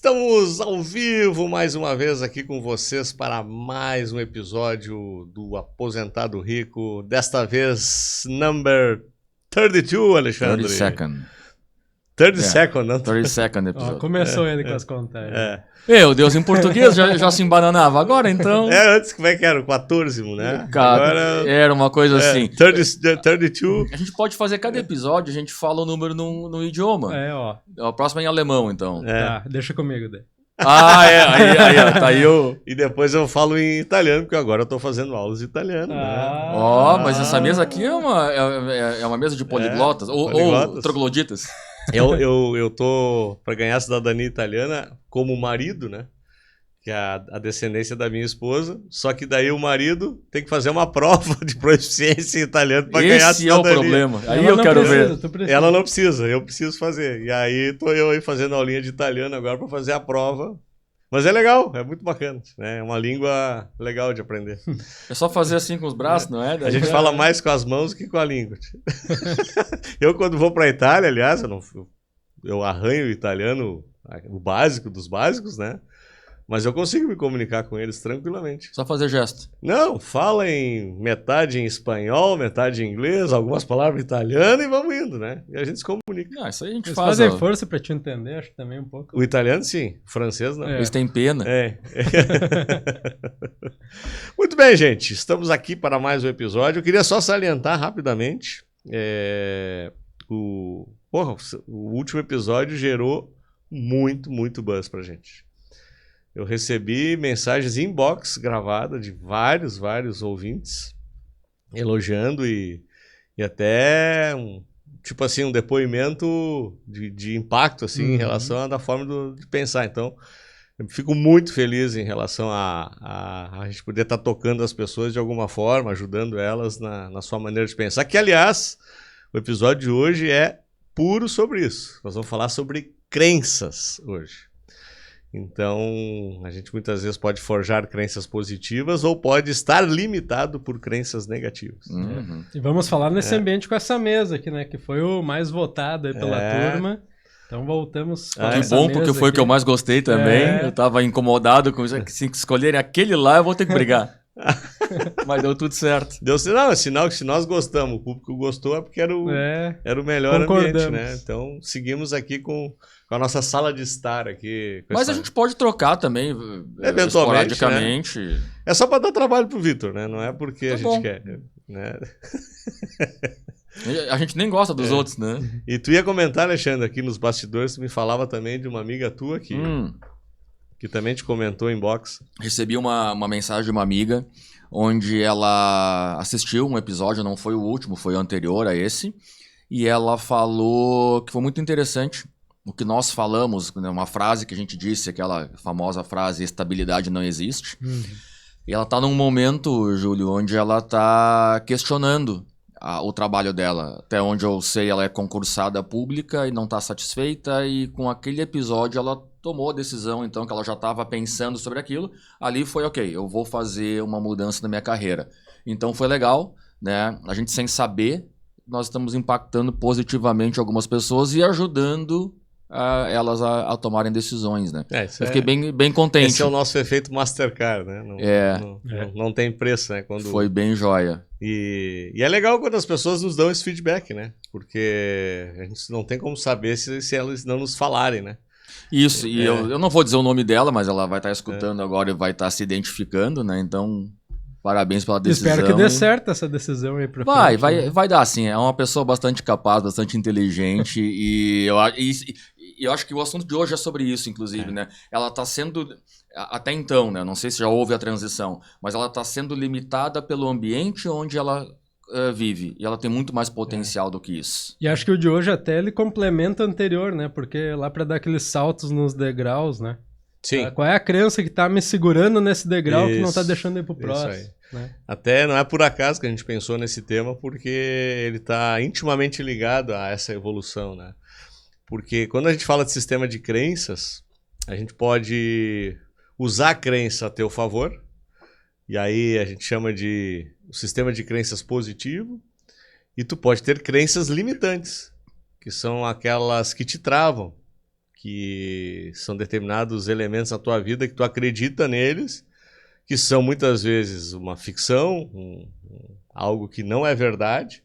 Estamos ao vivo mais uma vez aqui com vocês para mais um episódio do Aposentado Rico. Desta vez, number 32, Alexandre. 32nd, não? 32nd episódio. Começou ele com as contagens. Meu Deus, em português já se embananava. Agora então. Antes como é que era? O 14º, né? Agora, era uma coisa assim. 32. A gente pode fazer cada episódio, a gente fala o número no idioma. A próxima é em alemão, então. Tá, deixa comigo daí. Aí eu. E depois eu falo em italiano, porque agora eu tô fazendo aulas de italiano. Mas essa mesa aqui é uma mesa de poliglotas, ou trogloditas. Eu tô para ganhar a cidadania italiana como marido, né? Que é a descendência da minha esposa. Só que daí o marido tem que fazer uma prova de proficiência em italiano para ganhar a cidadania. Esse é o problema. Aí eu quero ver. Ela não precisa, eu preciso fazer. E aí tô eu aí fazendo aulinha de italiano agora para fazer a prova. Mas é legal, é muito bacana, né? É uma língua legal de aprender. É só fazer assim com os braços, não é? A gente fala mais com as mãos que com a língua. Eu, quando vou para a Itália, aliás, eu arranho o italiano, o básico dos básicos, né? Mas eu consigo me comunicar com eles tranquilamente. Só fazer gesto. Não, fala em metade em espanhol, metade em inglês, algumas palavras em italiano e vamos indo, né? E a gente se comunica. Isso aí a gente Eles faz. Fazem força pra te entender, acho também um pouco. O italiano, sim. O francês, não. Eles têm pena. Muito bem, gente. Estamos aqui para mais um episódio. Eu queria só salientar rapidamente. O último episódio gerou muito buzz pra gente. Eu recebi mensagens inbox gravadas de vários ouvintes elogiando e até um depoimento de impacto assim, em relação à forma de pensar. Então, eu fico muito feliz em relação a gente poder estar tocando as pessoas de alguma forma, ajudando elas na sua maneira de pensar. Que, aliás, o episódio de hoje é puro sobre isso. Nós vamos falar sobre crenças hoje. Então, a gente muitas vezes pode forjar crenças positivas ou pode estar limitado por crenças negativas. E vamos falar nesse ambiente com essa mesa aqui, né? Que foi o mais votado aí pela turma. Então voltamos com Que bom, porque foi o que eu mais gostei também. Eu tava incomodado com isso. Se escolherem aquele lá, eu vou ter que brigar. Mas deu tudo certo. É sinal que se nós gostamos, o público gostou, é porque era o melhor ambiente, né? Então, seguimos aqui com a nossa sala de estar aqui. Mas a gente pode trocar também, eventualmente, esporadicamente. Né? É só para dar trabalho pro Vitor, né? Não é porque a gente quer. Né? A gente nem gosta dos outros, né? E tu ia comentar, Alexandre, aqui nos bastidores, tu me falava também de uma amiga tua que também te comentou em box. Recebi uma mensagem de uma amiga, onde ela assistiu um episódio, não foi o último, foi o anterior a esse, e ela falou que foi muito interessante o que nós falamos, uma frase que a gente disse, aquela famosa frase, estabilidade não existe. E ela está num momento, Júlio, onde ela está questionando o trabalho dela. Até onde eu sei, ela é concursada pública e não está satisfeita, e com aquele episódio ela tomou a decisão, então, que ela já estava pensando sobre aquilo. Ali foi, ok, eu vou fazer uma mudança na minha carreira. Então foi legal, né? A gente, sem saber, nós estamos impactando positivamente algumas pessoas e ajudando elas a tomarem decisões, né? Eu fiquei bem contente. Esse é o nosso efeito Mastercard, né? Não tem preço, né? Foi bem joia. E é legal quando as pessoas nos dão esse feedback, né? Porque a gente não tem como saber se elas não nos falarem, né? Isso, e eu não vou dizer o nome dela, mas ela vai estar escutando agora e vai estar se identificando, né? Então, parabéns pela decisão. Espero que dê certo essa decisão aí pra frente. Vai dar sim. É uma pessoa bastante capaz, bastante inteligente e eu acho que o assunto de hoje é sobre isso, inclusive, né? Ela está sendo, até então, né? Não sei se já houve a transição, mas ela está sendo limitada pelo ambiente onde ela vive. E ela tem muito mais potencial do que isso. E acho que o de hoje até ele complementa o anterior, né? Porque lá para dar aqueles saltos nos degraus, né? Sim. Qual é a crença que tá me segurando nesse degrau que não tá deixando ir pro próximo? Isso aí. Né? Até não é por acaso que a gente pensou nesse tema, porque ele está intimamente ligado a essa evolução, né? Porque quando a gente fala de sistema de crenças, a gente pode usar a crença a teu favor, e aí a gente chama de o sistema de crenças positivo, e tu pode ter crenças limitantes, que são aquelas que te travam, que são determinados elementos na tua vida que tu acredita neles, que são muitas vezes uma ficção, algo que não é verdade,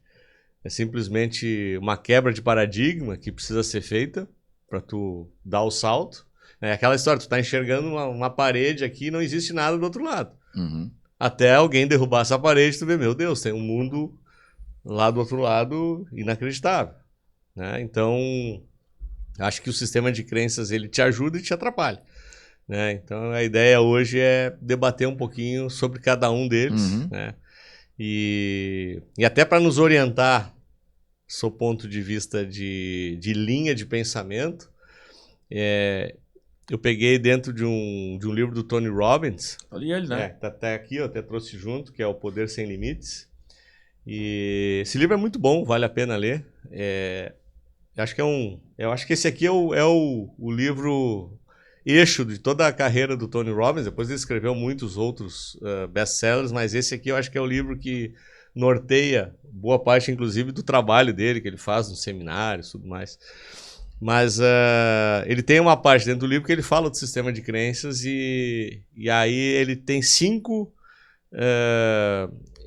é simplesmente uma quebra de paradigma que precisa ser feita para tu dar o salto. É aquela história, tu tá enxergando uma parede aqui e não existe nada do outro lado. Uhum. Até alguém derrubar essa parede, tu vê, meu Deus, tem um mundo lá do outro lado inacreditável, né? Então, acho que o sistema de crenças, ele te ajuda e te atrapalha, né? Então, a ideia hoje é debater um pouquinho sobre cada um deles, né? E até para nos orientar, sob ponto de vista de linha de pensamento, eu peguei dentro de um livro do Tony Robbins. Ali ele, né? Tá até aqui, eu até trouxe junto, que é O Poder Sem Limites. E esse livro é muito bom, vale a pena ler. Eu acho que esse aqui é o livro eixo de toda a carreira do Tony Robbins. Depois ele escreveu muitos outros best-sellers, mas esse aqui eu acho que é o livro que norteia boa parte, inclusive, do trabalho dele, que ele faz nos seminários e tudo mais. Mas ele tem uma parte dentro do livro que ele fala do sistema de crenças e aí ele tem 5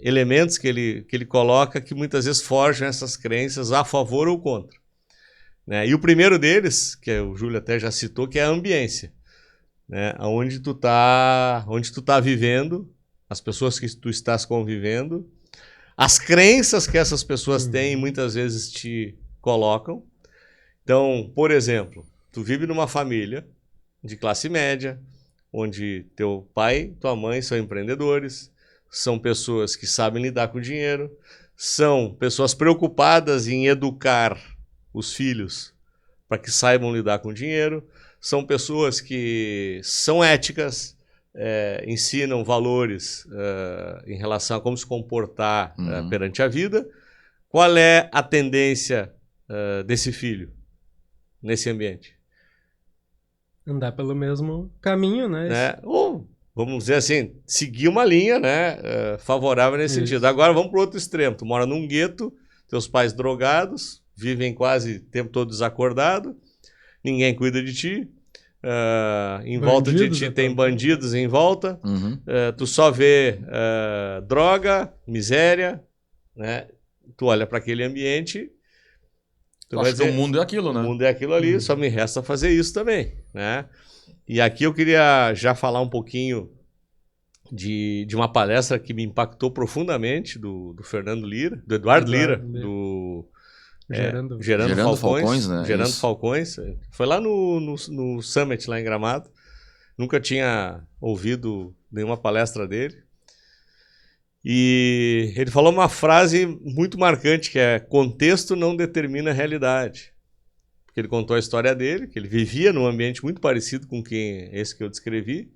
elementos que ele coloca que muitas vezes forjam essas crenças a favor ou contra, né? E o primeiro deles, que o Júlio até já citou, que é a ambiência, né? Onde tu tá vivendo, as pessoas que tu estás convivendo, as crenças que essas pessoas têm muitas vezes te colocam. Então, por exemplo, tu vive numa família de classe média, onde teu pai e tua mãe são empreendedores, são pessoas que sabem lidar com dinheiro, são pessoas preocupadas em educar os filhos para que saibam lidar com dinheiro, são pessoas que são éticas, ensinam valores em relação a como se comportar perante a vida. Qual é a tendência desse filho nesse ambiente? Andar pelo mesmo caminho, né? Ou, vamos dizer assim, seguir uma linha, né, favorável nesse sentido. Agora vamos para o outro extremo. Tu mora num gueto, teus pais drogados, vivem quase o tempo todo desacordado, ninguém cuida de ti, em volta de ti tem bandidos em volta, tu só vê droga, miséria, né? Tu olha para aquele ambiente, tu vai dizer, que o mundo é aquilo, né? O mundo é aquilo ali, só me resta fazer isso também, né? E aqui eu queria já falar um pouquinho de uma palestra que me impactou profundamente do Fernando Lira, do Eduardo Lira, do Gerando Falcões, né? Gerando Falcões. Foi lá no Summit, lá em Gramado. Nunca tinha ouvido nenhuma palestra dele. E ele falou uma frase muito marcante, que é: contexto não determina a realidade. Porque ele contou a história dele, que ele vivia num ambiente muito parecido com esse que eu descrevi.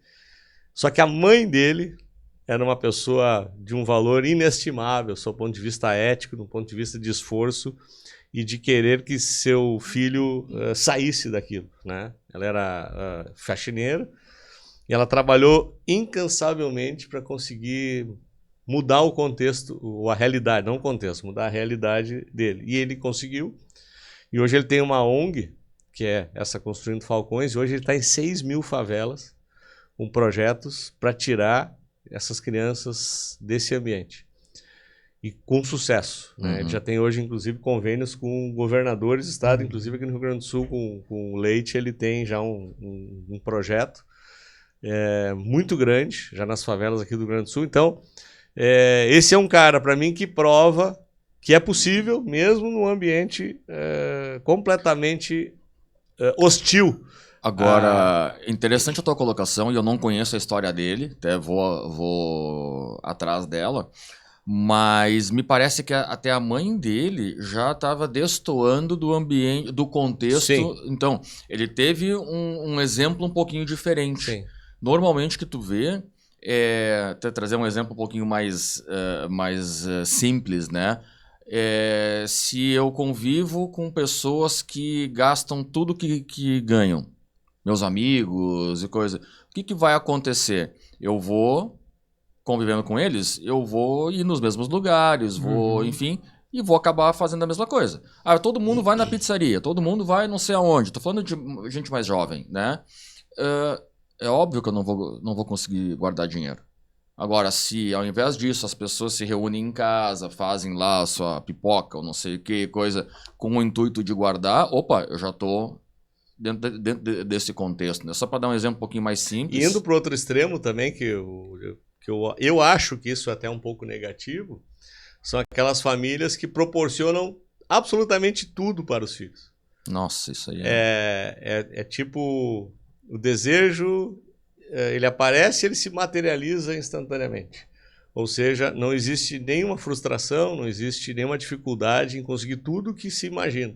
Só que a mãe dele era uma pessoa de um valor inestimável, do ponto de vista ético, do ponto de vista de esforço e de querer que seu filho saísse daquilo, né? Ela era faxineira e ela trabalhou incansavelmente para conseguir mudar o contexto, ou a realidade, não o contexto, mudar a realidade dele. E ele conseguiu. E hoje ele tem uma ONG, que é essa Construindo Falcões, e hoje ele está em 6.000 favelas, com projetos para tirar essas crianças desse ambiente. E com sucesso, né? Ele já tem hoje, inclusive, convênios com governadores do estado, inclusive aqui no Rio Grande do Sul, com o Leite, ele tem já um projeto muito grande, já nas favelas aqui do Rio Grande do Sul. Então, esse é um cara, para mim, que prova que é possível, mesmo num ambiente completamente hostil. Agora, interessante a tua colocação, e eu não conheço a história dele, até vou atrás dela, mas me parece que até a mãe dele já estava destoando do ambiente, do contexto. Sim. Então, ele teve um exemplo um pouquinho diferente. Sim. Normalmente que tu vê, até trazer um exemplo um pouquinho mais simples, né? Se eu convivo com pessoas que gastam tudo que ganham, meus amigos e coisa, o que vai acontecer? Eu vou convivendo com eles, eu vou ir nos mesmos lugares, enfim, e vou acabar fazendo a mesma coisa. Ah, todo mundo vai na pizzaria, todo mundo vai não sei aonde. Tô falando de gente mais jovem, né? É óbvio que eu não vou conseguir guardar dinheiro. Agora, se ao invés disso as pessoas se reúnem em casa, fazem lá a sua pipoca ou não sei o que, coisa, com o intuito de guardar, opa, eu já tô dentro desse contexto, né? Só para dar um exemplo um pouquinho mais simples. E indo para outro extremo também, que eu acho que isso é até um pouco negativo, são aquelas famílias que proporcionam absolutamente tudo para os filhos. Nossa, isso aí é tipo, o desejo, ele aparece, ele se materializa instantaneamente. Ou seja, não existe nenhuma frustração, não existe nenhuma dificuldade em conseguir tudo que se imagina.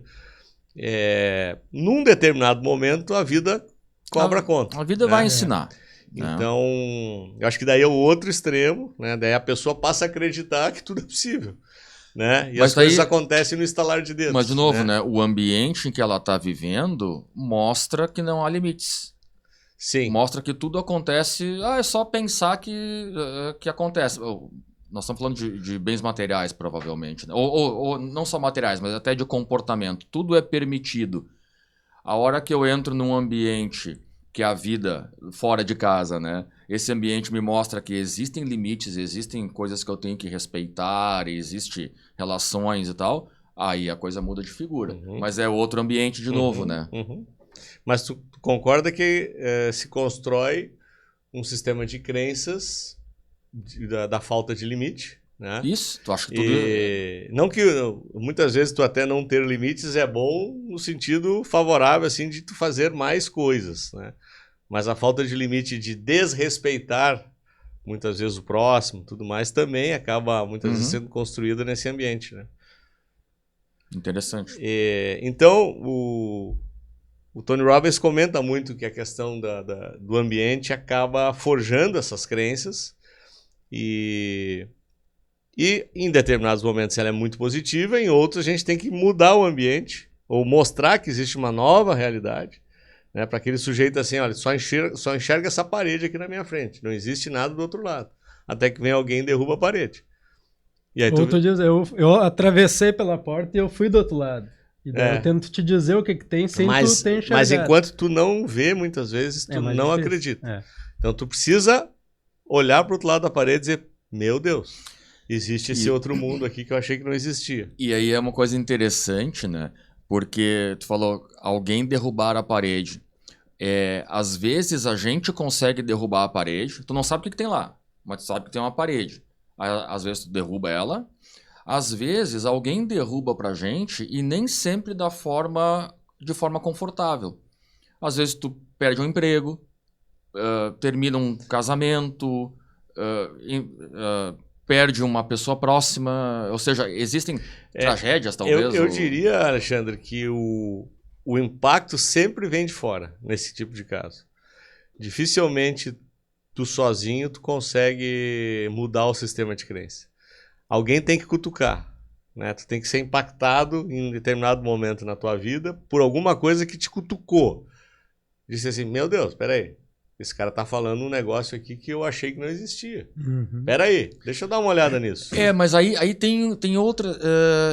Num determinado momento, a vida cobra conta. A vida vai ensinar. Então, eu acho que daí é o outro extremo, né? Daí a pessoa passa a acreditar que tudo é possível, né? E as coisas acontecem no estalar de dedos. Mas, de novo, né? O ambiente em que ela está vivendo mostra que não há limites. Sim. Mostra que tudo acontece... é só pensar que acontece. Nós estamos falando de bens materiais, provavelmente. Né? Ou não só materiais, mas até de comportamento. Tudo é permitido. A hora que eu entro num ambiente... que é a vida fora de casa, né? Esse ambiente me mostra que existem limites, existem coisas que eu tenho que respeitar, existem relações e tal, aí a coisa muda de figura. Mas é outro ambiente de novo, né? Mas tu concorda que se constrói um sistema de crenças da falta de limite, né? Isso, tu acha que tudo... Não que muitas vezes tu até não ter limites é bom no sentido favorável, assim, de tu fazer mais coisas, né? Mas a falta de limite de desrespeitar muitas vezes o próximo, tudo mais, também acaba muitas vezes sendo construída nesse ambiente, né? Interessante. Então, o Tony Robbins comenta muito que a questão do ambiente acaba forjando essas crenças e em determinados momentos ela é muito positiva, em outros a gente tem que mudar o ambiente ou mostrar que existe uma nova realidade, né, para aquele sujeito assim, olha, só enxerga essa parede aqui na minha frente, não existe nada do outro lado, até que vem alguém e derruba a parede. E aí tu diz, eu atravessei pela porta e eu fui do outro lado. E daí eu tento te dizer o que tem sem tu ter enxergado. Mas enquanto tu não vê, muitas vezes, tu não difícil. Acredita. Então tu precisa olhar para o outro lado da parede e dizer, meu Deus, existe esse outro mundo aqui que eu achei que não existia. E aí é uma coisa interessante, né? Porque tu falou, alguém derrubar a parede. Às vezes a gente consegue derrubar a parede, tu não sabe o que tem lá, mas tu sabe que tem uma parede. Aí, às vezes tu derruba ela, às vezes alguém derruba pra gente e nem sempre de forma confortável. Às vezes tu perde um emprego, termina um casamento, perde uma pessoa próxima, ou seja, existem tragédias talvez. Eu diria, Alexandre, que o impacto sempre vem de fora, nesse tipo de caso. Dificilmente tu sozinho tu consegue mudar o sistema de crença. Alguém tem que cutucar, né? Tu tem que ser impactado em determinado momento na tua vida por alguma coisa que te cutucou. Disse assim, meu Deus, peraí, esse cara tá falando um negócio aqui que eu achei que não existia. Peraí, deixa eu dar uma olhada nisso. Mas aí tem outra...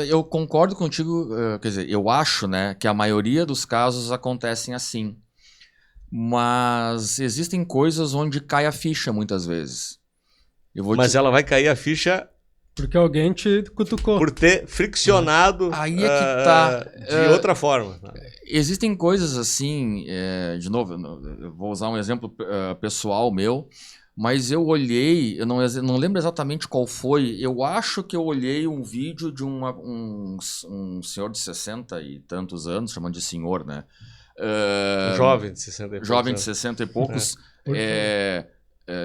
eu concordo contigo, quer dizer, eu acho, né, que a maioria dos casos acontecem assim. Mas existem coisas onde cai a ficha muitas vezes. Ela vai cair a ficha... Porque alguém te cutucou. Por ter friccionado aí é que tá. De outra forma. Existem coisas assim, de novo, eu vou usar um exemplo pessoal meu, mas eu olhei, eu não lembro exatamente qual foi, eu acho que eu olhei um vídeo de um senhor de 60 e tantos anos, chamando de senhor, né? Jovem de 60 e poucos. Jovem de 60 e poucos.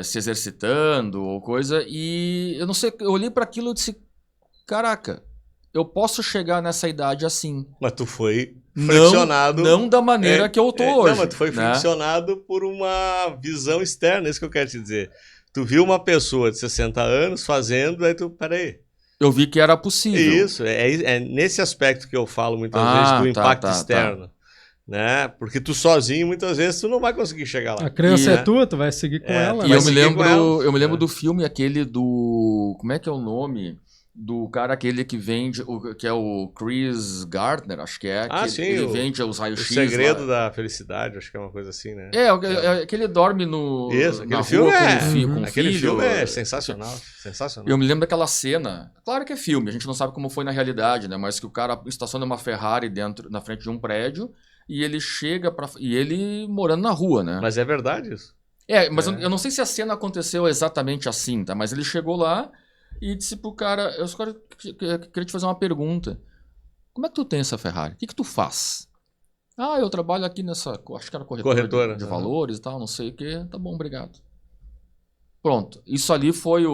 Se exercitando ou coisa, e eu não sei, eu olhei para aquilo e disse, caraca, eu posso chegar nessa idade assim. Mas tu foi friccionado. Não da maneira que eu tô hoje. Não, mas tu foi friccionado por uma visão externa, é isso que eu quero te dizer. Tu viu uma pessoa de 60 anos fazendo, aí tu, peraí. Eu vi que era possível. Isso, é nesse aspecto que eu falo muitas vezes do impacto externo. Né? Porque tu sozinho, muitas vezes, tu não vai conseguir chegar lá. A criança é tua, tu vai seguir com ela. E eu me lembro do filme aquele do... Como é que é o nome? do cara aquele que vende, que é o Chris Gardner, acho que é. Sim, ele vende os o raios-x. Segredo da Felicidade, acho que é uma coisa assim, né? É que ele dorme no, Isso, na aquele rua filme com o aquele filho. filme é sensacional, sensacional. Eu me lembro daquela cena, claro que é filme, a gente não sabe como foi na realidade, né? Mas que o cara estaciona uma Ferrari na frente de um prédio e ele chega e ele morando na rua, né? Mas é verdade isso? Mas eu não sei se a cena aconteceu exatamente assim, tá? Mas ele chegou lá e disse pro cara, eu só queria te fazer uma pergunta. Como é que tu tem essa Ferrari? O que tu faz? Eu trabalho aqui nessa, acho que era corretora de valores e tal, não sei o quê. Tá bom, obrigado. Pronto, isso ali foi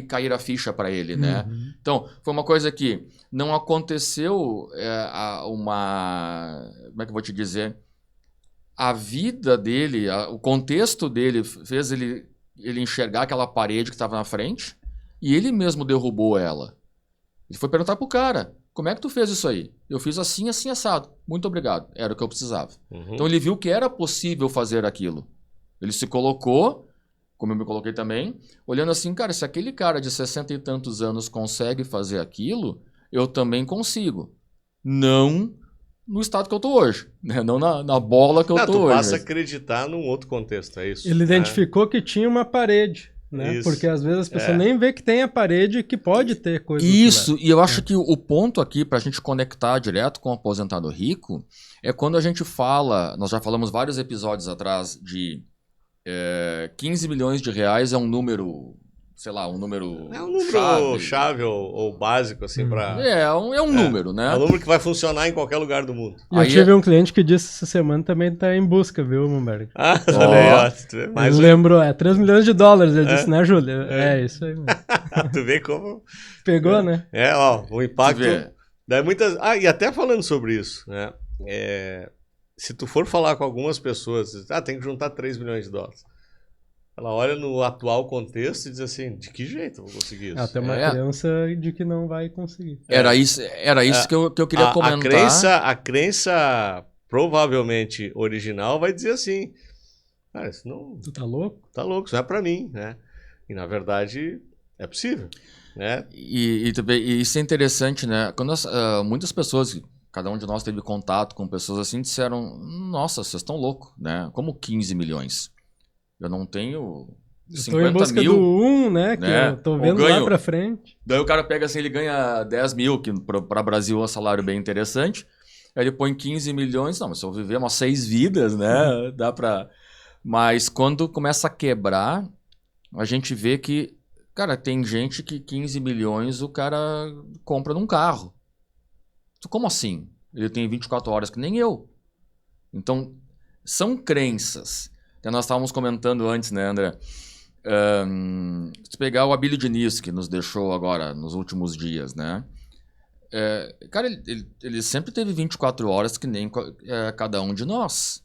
cair a ficha para ele, né? Então, foi uma coisa que não aconteceu como é que eu vou te dizer? A vida dele, o contexto dele fez ele enxergar aquela parede que estava na frente e ele mesmo derrubou ela. Ele foi perguntar pro cara, como é que tu fez isso aí? Eu fiz assim, assim, assado. Muito obrigado, era o que eu precisava. Então ele viu que era possível fazer aquilo. Ele se colocou, como eu me coloquei também, olhando assim, cara, se aquele cara de 60 e tantos anos consegue fazer aquilo, eu também consigo. Não no estado que eu tô hoje, né? Não na bola que eu tô hoje. Tu passa a acreditar num outro contexto, é isso. Ele identificou que tinha uma parede, né? Isso. Porque às vezes as pessoas nem vê que tem a parede que pode ter coisa. Isso, e eu acho que o ponto aqui pra gente conectar direto com o aposentado rico é quando a gente fala, nós já falamos vários episódios atrás de 15 milhões de reais é um número, sei lá, um número... É um número chave ou básico, assim, pra... É um número, né? É um número que vai funcionar em qualquer lugar do mundo. E eu tive um cliente que disse essa semana também tá em busca, viu, Mumberg? Olha aí, ó. Ele lembrou, 3 milhões de dólares, ele disse, né, Júlia? Isso aí, mano. Tu vê como... Pegou, né? O impacto... Daí muitas... e até falando sobre isso, né? Se tu for falar com algumas pessoas, tem que juntar 3 milhões de dólares. Ela olha no atual contexto e diz assim, de que jeito eu vou conseguir isso? Tem uma crença de que não vai conseguir. Era isso que eu queria comentar. A crença provavelmente original vai dizer assim, cara, isso não... Tu tá louco? Tá louco, isso não é pra mim, né? E na verdade é possível, né? E isso é interessante, né? Quando muitas pessoas... Cada um de nós teve contato com pessoas assim, disseram, nossa, vocês estão loucos, né? Como 15 milhões? Eu não tenho 50 em busca mil. Do né? Que eu tô vendo lá pra frente. Daí o cara pega assim, ele ganha 10 mil, que para Brasil é um salário bem interessante. Aí ele põe 15 milhões, não, mas se eu viver umas 6 vidas, né? Dá pra... Mas quando começa a quebrar, a gente vê que, cara, tem gente que 15 milhões o cara compra num carro. Como assim? Ele tem 24 horas que nem eu. Então, são crenças. Até nós estávamos comentando antes, né, André? Se pegar o Abílio Diniz, que nos deixou agora nos últimos dias, né? Cara, ele sempre teve 24 horas que nem cada um de nós.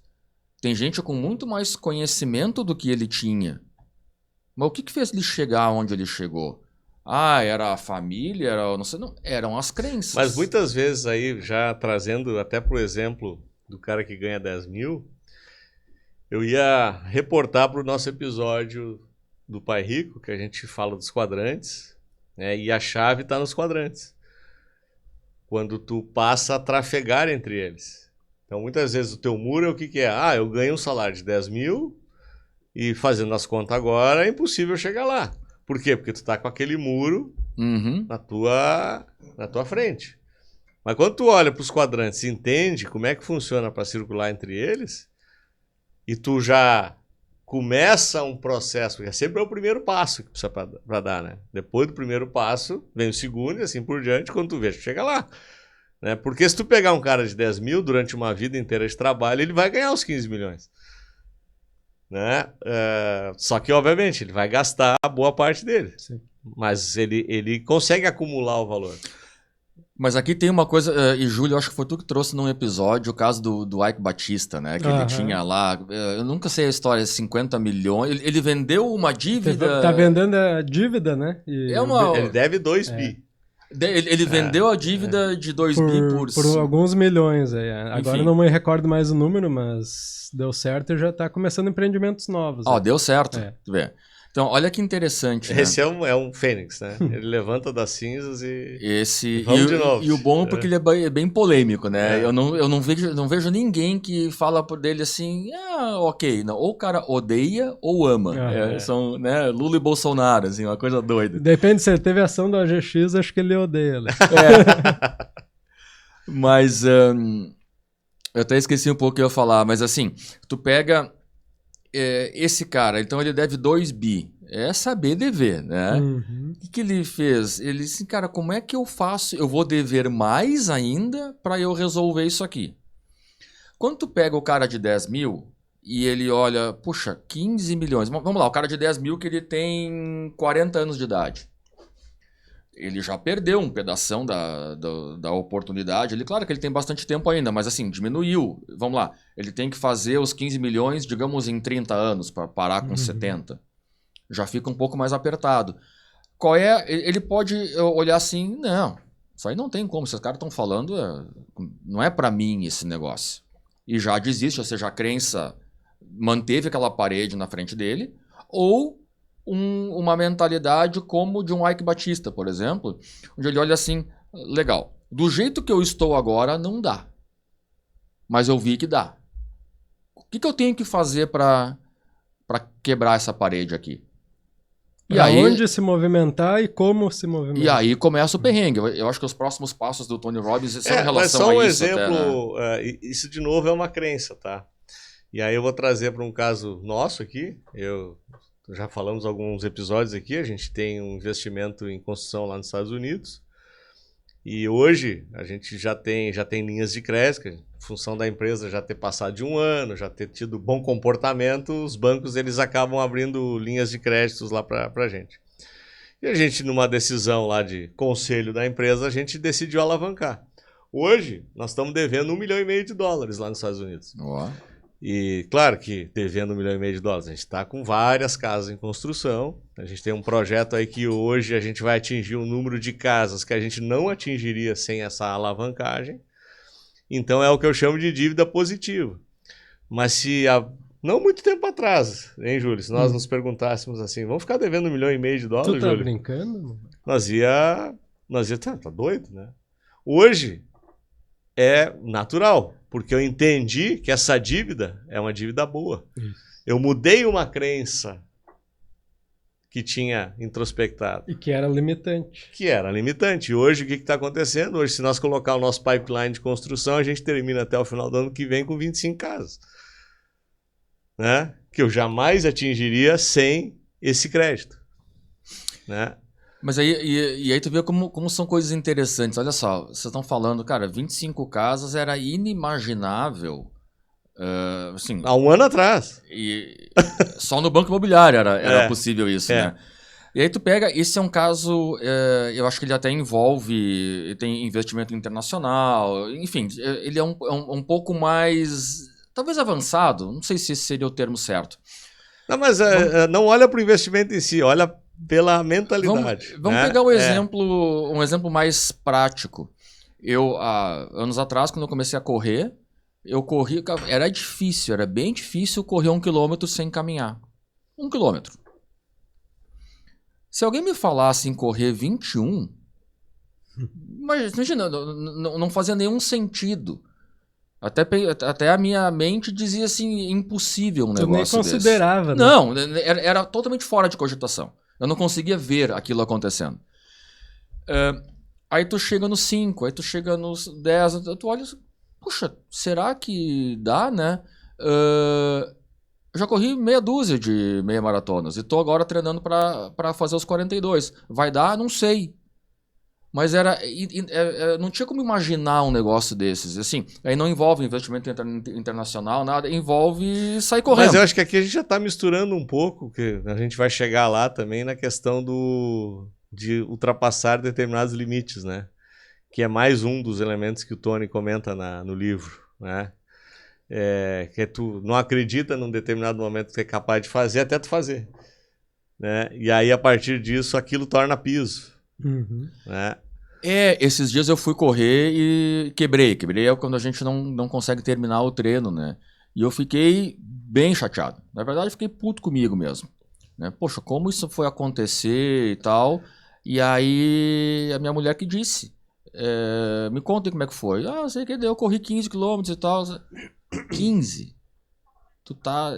Tem gente com muito mais conhecimento do que ele tinha. Mas o que fez ele chegar onde ele chegou? Era a família, não sei, não, eram as crenças. Mas muitas vezes aí, já trazendo até pro exemplo do cara que ganha 10 mil, eu ia reportar pro nosso episódio do Pai Rico, que a gente fala dos quadrantes, né? E a chave está nos quadrantes. Quando tu passa a trafegar entre eles. Então, muitas vezes o teu muro é o que é? Eu ganho um salário de 10 mil e fazendo as contas agora é impossível chegar lá. Por quê? Porque tu tá com aquele muro na tua frente. Mas quando tu olha para os quadrantes e entende como é que funciona para circular entre eles, e tu já começa um processo, porque sempre é o primeiro passo que precisa para dar, né? Depois do primeiro passo, vem o segundo e assim por diante, quando tu vê, tu chega lá. Né? Porque se tu pegar um cara de 10 mil durante uma vida inteira de trabalho, ele vai ganhar os 15 milhões. Né? Só que, obviamente, ele vai gastar a boa parte dele. Sim. Mas ele consegue acumular o valor. Mas aqui tem uma coisa, e Júlio, acho que foi tu que trouxe num episódio o caso do Ike Batista, né? Que ele tinha lá, eu nunca sei a história, 50 milhões. Ele vendeu uma dívida... Tá vendendo a dívida, né? Ele deve 2 bi. Ele vendeu a dívida de 2 bi por alguns milhões. Agora eu não me recordo mais o número, mas deu certo e já tá começando empreendimentos novos. Deu certo. Tu vê. Então, olha que interessante, né? Esse é um fênix, né? Ele levanta das cinzas e Vamos de novo. E o bom é porque ele é bem polêmico, né? É. Eu não vejo ninguém que fala por dele assim, ok. Não. Ou o cara odeia ou ama. São, né, Lula e Bolsonaro, assim, uma coisa doida. Depende se ele teve ação do AGX, acho que ele odeia. Né? Mas eu até esqueci um pouco o que eu ia falar, mas assim, tu pega esse cara, então ele deve 2 bi. É saber dever, né? Uhum. O que ele fez? Ele disse, cara, como é que eu faço? Eu vou dever mais ainda para eu resolver isso aqui. Quando tu pega o cara de 10 mil e ele olha, puxa, 15 milhões. Vamos lá, o cara de 10 mil que ele tem 40 anos de idade. Ele já perdeu um pedação da oportunidade. Ele, claro que ele tem bastante tempo ainda, mas assim, diminuiu. Vamos lá, ele tem que fazer os 15 milhões, digamos, em 30 anos para parar com 70. Já fica um pouco mais apertado. Ele pode olhar assim, não, isso aí não tem como, esses caras estão falando, não é para mim esse negócio. E já desiste, ou seja, a crença manteve aquela parede na frente dele, ou uma mentalidade como de um Ike Batista, por exemplo, onde ele olha assim, legal, do jeito que eu estou agora não dá, mas eu vi que dá. O que eu tenho que fazer para quebrar essa parede aqui? E aí, onde se movimentar e como se movimentar. E aí começa o perrengue. Eu acho que os próximos passos do Tony Robbins são em relação a isso. Mas só um exemplo, até, né? Isso de novo é uma crença, tá? E aí eu vou trazer para um caso nosso aqui. Já falamos alguns episódios aqui, a gente tem um investimento em construção lá nos Estados Unidos. E hoje a gente já tem linhas de crédito, em função da empresa já ter passado de 1 ano, já ter tido bom comportamento, os bancos eles acabam abrindo linhas de créditos lá para a gente. E a gente, numa decisão lá de conselho da empresa, a gente decidiu alavancar. Hoje, nós estamos devendo $1,5 milhão lá nos Estados Unidos. Oh. E claro que devendo $1,5 milhão, a gente está com várias casas em construção. A gente tem um projeto aí que hoje a gente vai atingir um número de casas que a gente não atingiria sem essa alavancagem. Então é o que eu chamo de dívida positiva. Mas se não muito tempo atrás, hein, Júlio? Se nós nos perguntássemos assim, vamos ficar devendo $1,5 milhão, tu tá Júlio? Brincando? Nós ia tá doido, né? Hoje é natural, porque eu entendi que essa dívida é uma dívida boa. Isso. Eu mudei uma crença que tinha introspectado. E que era limitante. E hoje, o que está acontecendo? Hoje, se nós colocar o nosso pipeline de construção, a gente termina até o final do ano que vem com 25 casas. Né? Que eu jamais atingiria sem esse crédito. Né? Mas aí tu vê como são coisas interessantes. Olha só, vocês estão falando, cara, 25 casas era inimaginável. Assim, há 1 ano atrás. E só no banco imobiliário era possível isso, né? E aí tu pega, esse é um caso, eu acho que ele até envolve, tem investimento internacional, enfim, ele é um pouco mais, talvez avançado, não sei se esse seria o termo certo. Não, mas não olha para o investimento em si, olha pela mentalidade. Vamos pegar um exemplo mais prático. Eu, há anos atrás, quando eu comecei a correr, eu corria, era bem difícil correr 1 quilômetro sem caminhar. 1 quilômetro. Se alguém me falasse em correr 21, mas imagina, não fazia nenhum sentido. Até a minha mente dizia assim, impossível um negócio desse. Tu nem considerava, né? Não, era totalmente fora de cogitação. Eu não conseguia ver aquilo acontecendo. Aí tu chega nos 5, aí tu chega nos 10, tu olha, puxa, será que dá, né? Eu já corri meia dúzia de meia maratonas e tô agora treinando para fazer os 42. Vai dar? Não sei. Mas não tinha como imaginar um negócio desses. Assim, aí não envolve investimento internacional, nada, envolve sair correndo. Mas eu acho que aqui a gente já está misturando um pouco, que a gente vai chegar lá também na questão de ultrapassar determinados limites, né? Que é mais um dos elementos que o Tony comenta no livro, né? Que tu não acredita num determinado momento que tu é capaz de fazer até tu fazer, né? E aí a partir disso aquilo torna piso. Uhum. Né? Esses dias eu fui correr e quebrei é quando a gente não consegue terminar o treino, né? E eu fiquei bem chateado. Na verdade, eu fiquei puto comigo mesmo. né? Poxa, como isso foi acontecer e tal? E aí a minha mulher que disse, me conta como é que foi. Ah, sei que eu corri 15 quilômetros e tal. 15? Então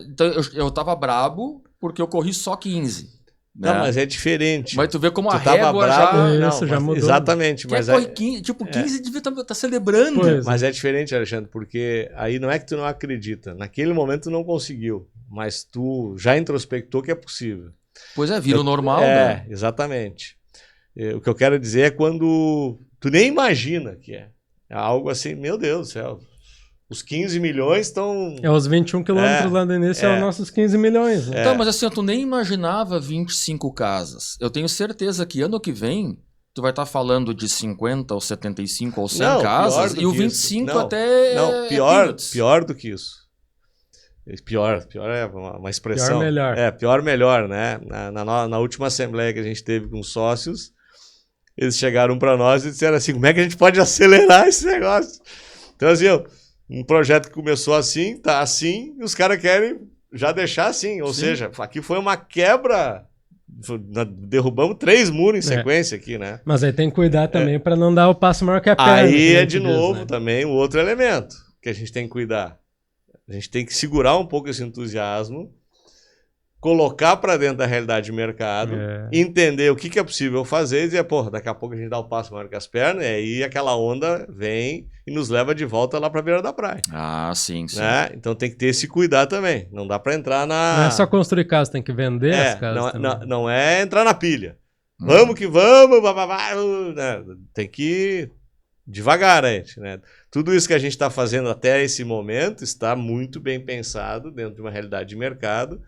eu tava brabo porque eu corri só 15. Não, Né? mas é diferente. Mas tu vê como tu a tava régua bravo, já... Isso, já mudou. Exatamente. Quem Mas corre 15, 15 devia estar celebrando. Pois mas é diferente, Alexandre, porque aí não é que tu não acredita. Naquele momento tu não conseguiu, mas tu já introspectou que é possível. Pois é, vira o normal, né? Exatamente. O que eu quero dizer é quando tu nem imagina que é. É algo assim, meu Deus do céu. Os 15 milhões estão... Os 21 quilômetros lá do início é os nossos 15 milhões. Né? Então, mas assim, tu nem imaginava 25 casas. Eu tenho certeza que ano que vem tu vai estar falando de 50 ou 75 ou 100 casas e o 25 até pior do que isso. Pior é uma expressão. Pior melhor. Pior melhor, né? Na última assembleia que a gente teve com sócios, eles chegaram para nós e disseram assim, como é que a gente pode acelerar esse negócio? Então assim, um projeto que começou assim, tá assim, e os caras querem já deixar assim. Ou seja, aqui foi uma quebra. Derrubamos 3 muros em sequência aqui, né? Mas aí tem que cuidar também para não dar o passo maior que a perna. Aí é de novo também o outro elemento que a gente tem que cuidar. A gente tem que segurar um pouco esse entusiasmo, colocar para dentro da realidade de mercado, entender o que é possível fazer e dizer, porra, daqui a pouco a gente dá o passo maior que as pernas, e aí aquela onda vem e nos leva de volta lá para a beira da praia. Ah, sim. Né? Então tem que ter esse cuidado também. Não dá para entrar na... Não é só construir casa, tem que vender as casas não é entrar na pilha. Vamos que vamos, né? Tem que ir devagar, né? Tudo isso que a gente está fazendo até esse momento está muito bem pensado dentro de uma realidade de mercado.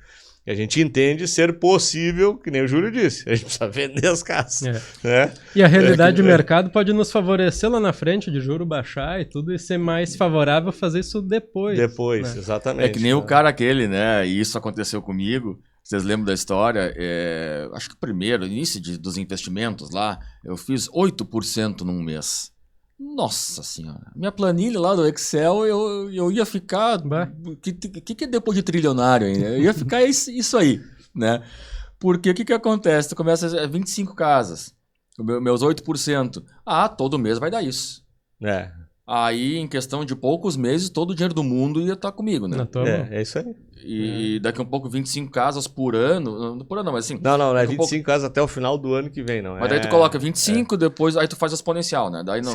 E a gente entende ser possível, que nem o Júlio disse, a gente precisa vender as casas. Né? E a realidade de mercado pode nos favorecer lá na frente, de juro baixar e tudo, e ser mais favorável fazer isso depois. Depois, né? Exatamente. É que nem o cara aquele, né? E isso aconteceu comigo. Vocês lembram da história? Acho que primeiro, início dos investimentos lá, eu fiz 8% num mês. Nossa senhora, minha planilha lá do Excel, eu ia ficar... O que é depois de trilionário ainda? Eu ia ficar isso aí, né? Porque o que acontece? Tu começa 25 casas, meus 8%. Todo mês vai dar isso. Aí, em questão de poucos meses, todo o dinheiro do mundo ia estar comigo, né? É isso aí. E daqui a um pouco 25 casas por ano. Por ano não, mas assim... Não é 25 casas até o final do ano que vem, não. Mas daí tu coloca 25, depois aí tu faz exponencial, né? Daí não,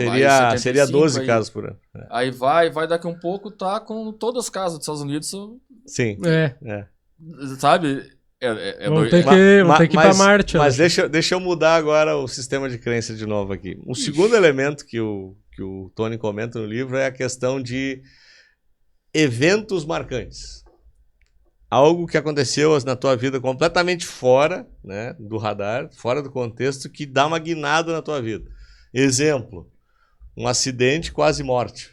seria 12 casas por ano. Aí vai daqui a um pouco, tá com todas as casas dos Estados Unidos. Sim. Sabe? Vamos ter que ir pra Marte. Mas deixa eu mudar agora o sistema de crença de novo aqui. Um segundo elemento que o Tony comenta no livro é a questão de eventos marcantes. Algo que aconteceu na tua vida completamente fora, né, do radar, fora do contexto, que dá uma guinada na tua vida. Exemplo, um acidente, quase morte.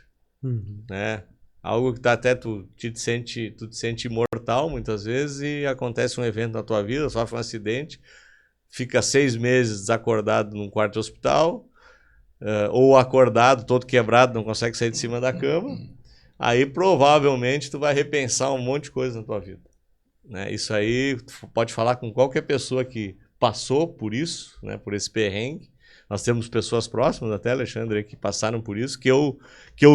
Né? Algo que até tu te sente imortal muitas vezes e acontece um evento na tua vida, sofre um acidente, fica 6 meses desacordado num quarto de hospital, ou acordado, todo quebrado, não consegue sair de cima da cama. Aí provavelmente tu vai repensar um monte de coisa na tua vida. Né? Isso aí tu pode falar com qualquer pessoa que passou por isso, né? Por esse perrengue. Nós temos pessoas próximas, até Alexandre, que passaram por isso, que eu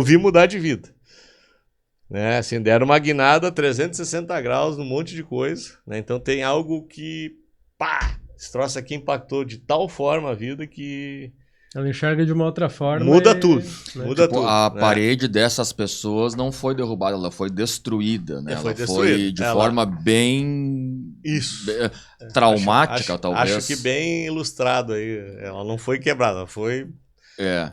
vi mudar de vida. Né? Assim, deram uma guinada 360 graus num monte de coisa. Né? Então tem algo que, esse troço aqui impactou de tal forma a vida que... Ela enxerga de uma outra forma. Muda tudo. Muda tudo. A parede dessas pessoas não foi derrubada, ela foi destruída. Né? Ela foi de forma bem... traumática, talvez. Acho que bem ilustrado aí. Ela não foi quebrada, ela foi...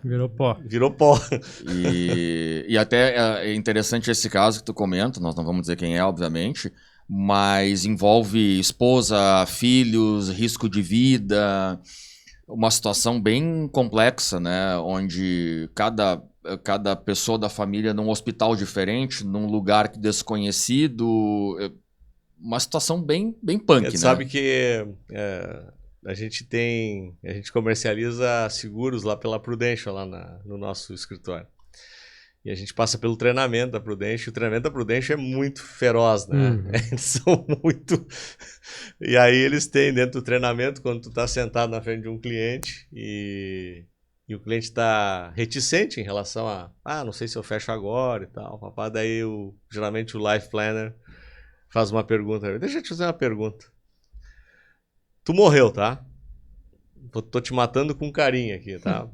Virou pó. Virou pó. E até é interessante esse caso que tu comenta, nós não vamos dizer quem é, obviamente, mas envolve esposa, filhos, risco de vida... Uma situação bem complexa, né? Onde cada pessoa da família num hospital diferente, num lugar desconhecido. Uma situação bem punk, né? Sabe que a gente comercializa seguros lá pela Prudential, lá no nosso escritório. E a gente passa pelo treinamento da Prudential. O treinamento da Prudential é muito feroz, né? Eles são muito... E aí eles têm dentro do treinamento, quando tu tá sentado na frente de um cliente e o cliente está reticente em relação a... não sei se eu fecho agora e tal. Papai, daí geralmente o Life Planner faz uma pergunta. Deixa eu te fazer uma pergunta. Tu morreu, tá? Tô te matando com carinho aqui, tá?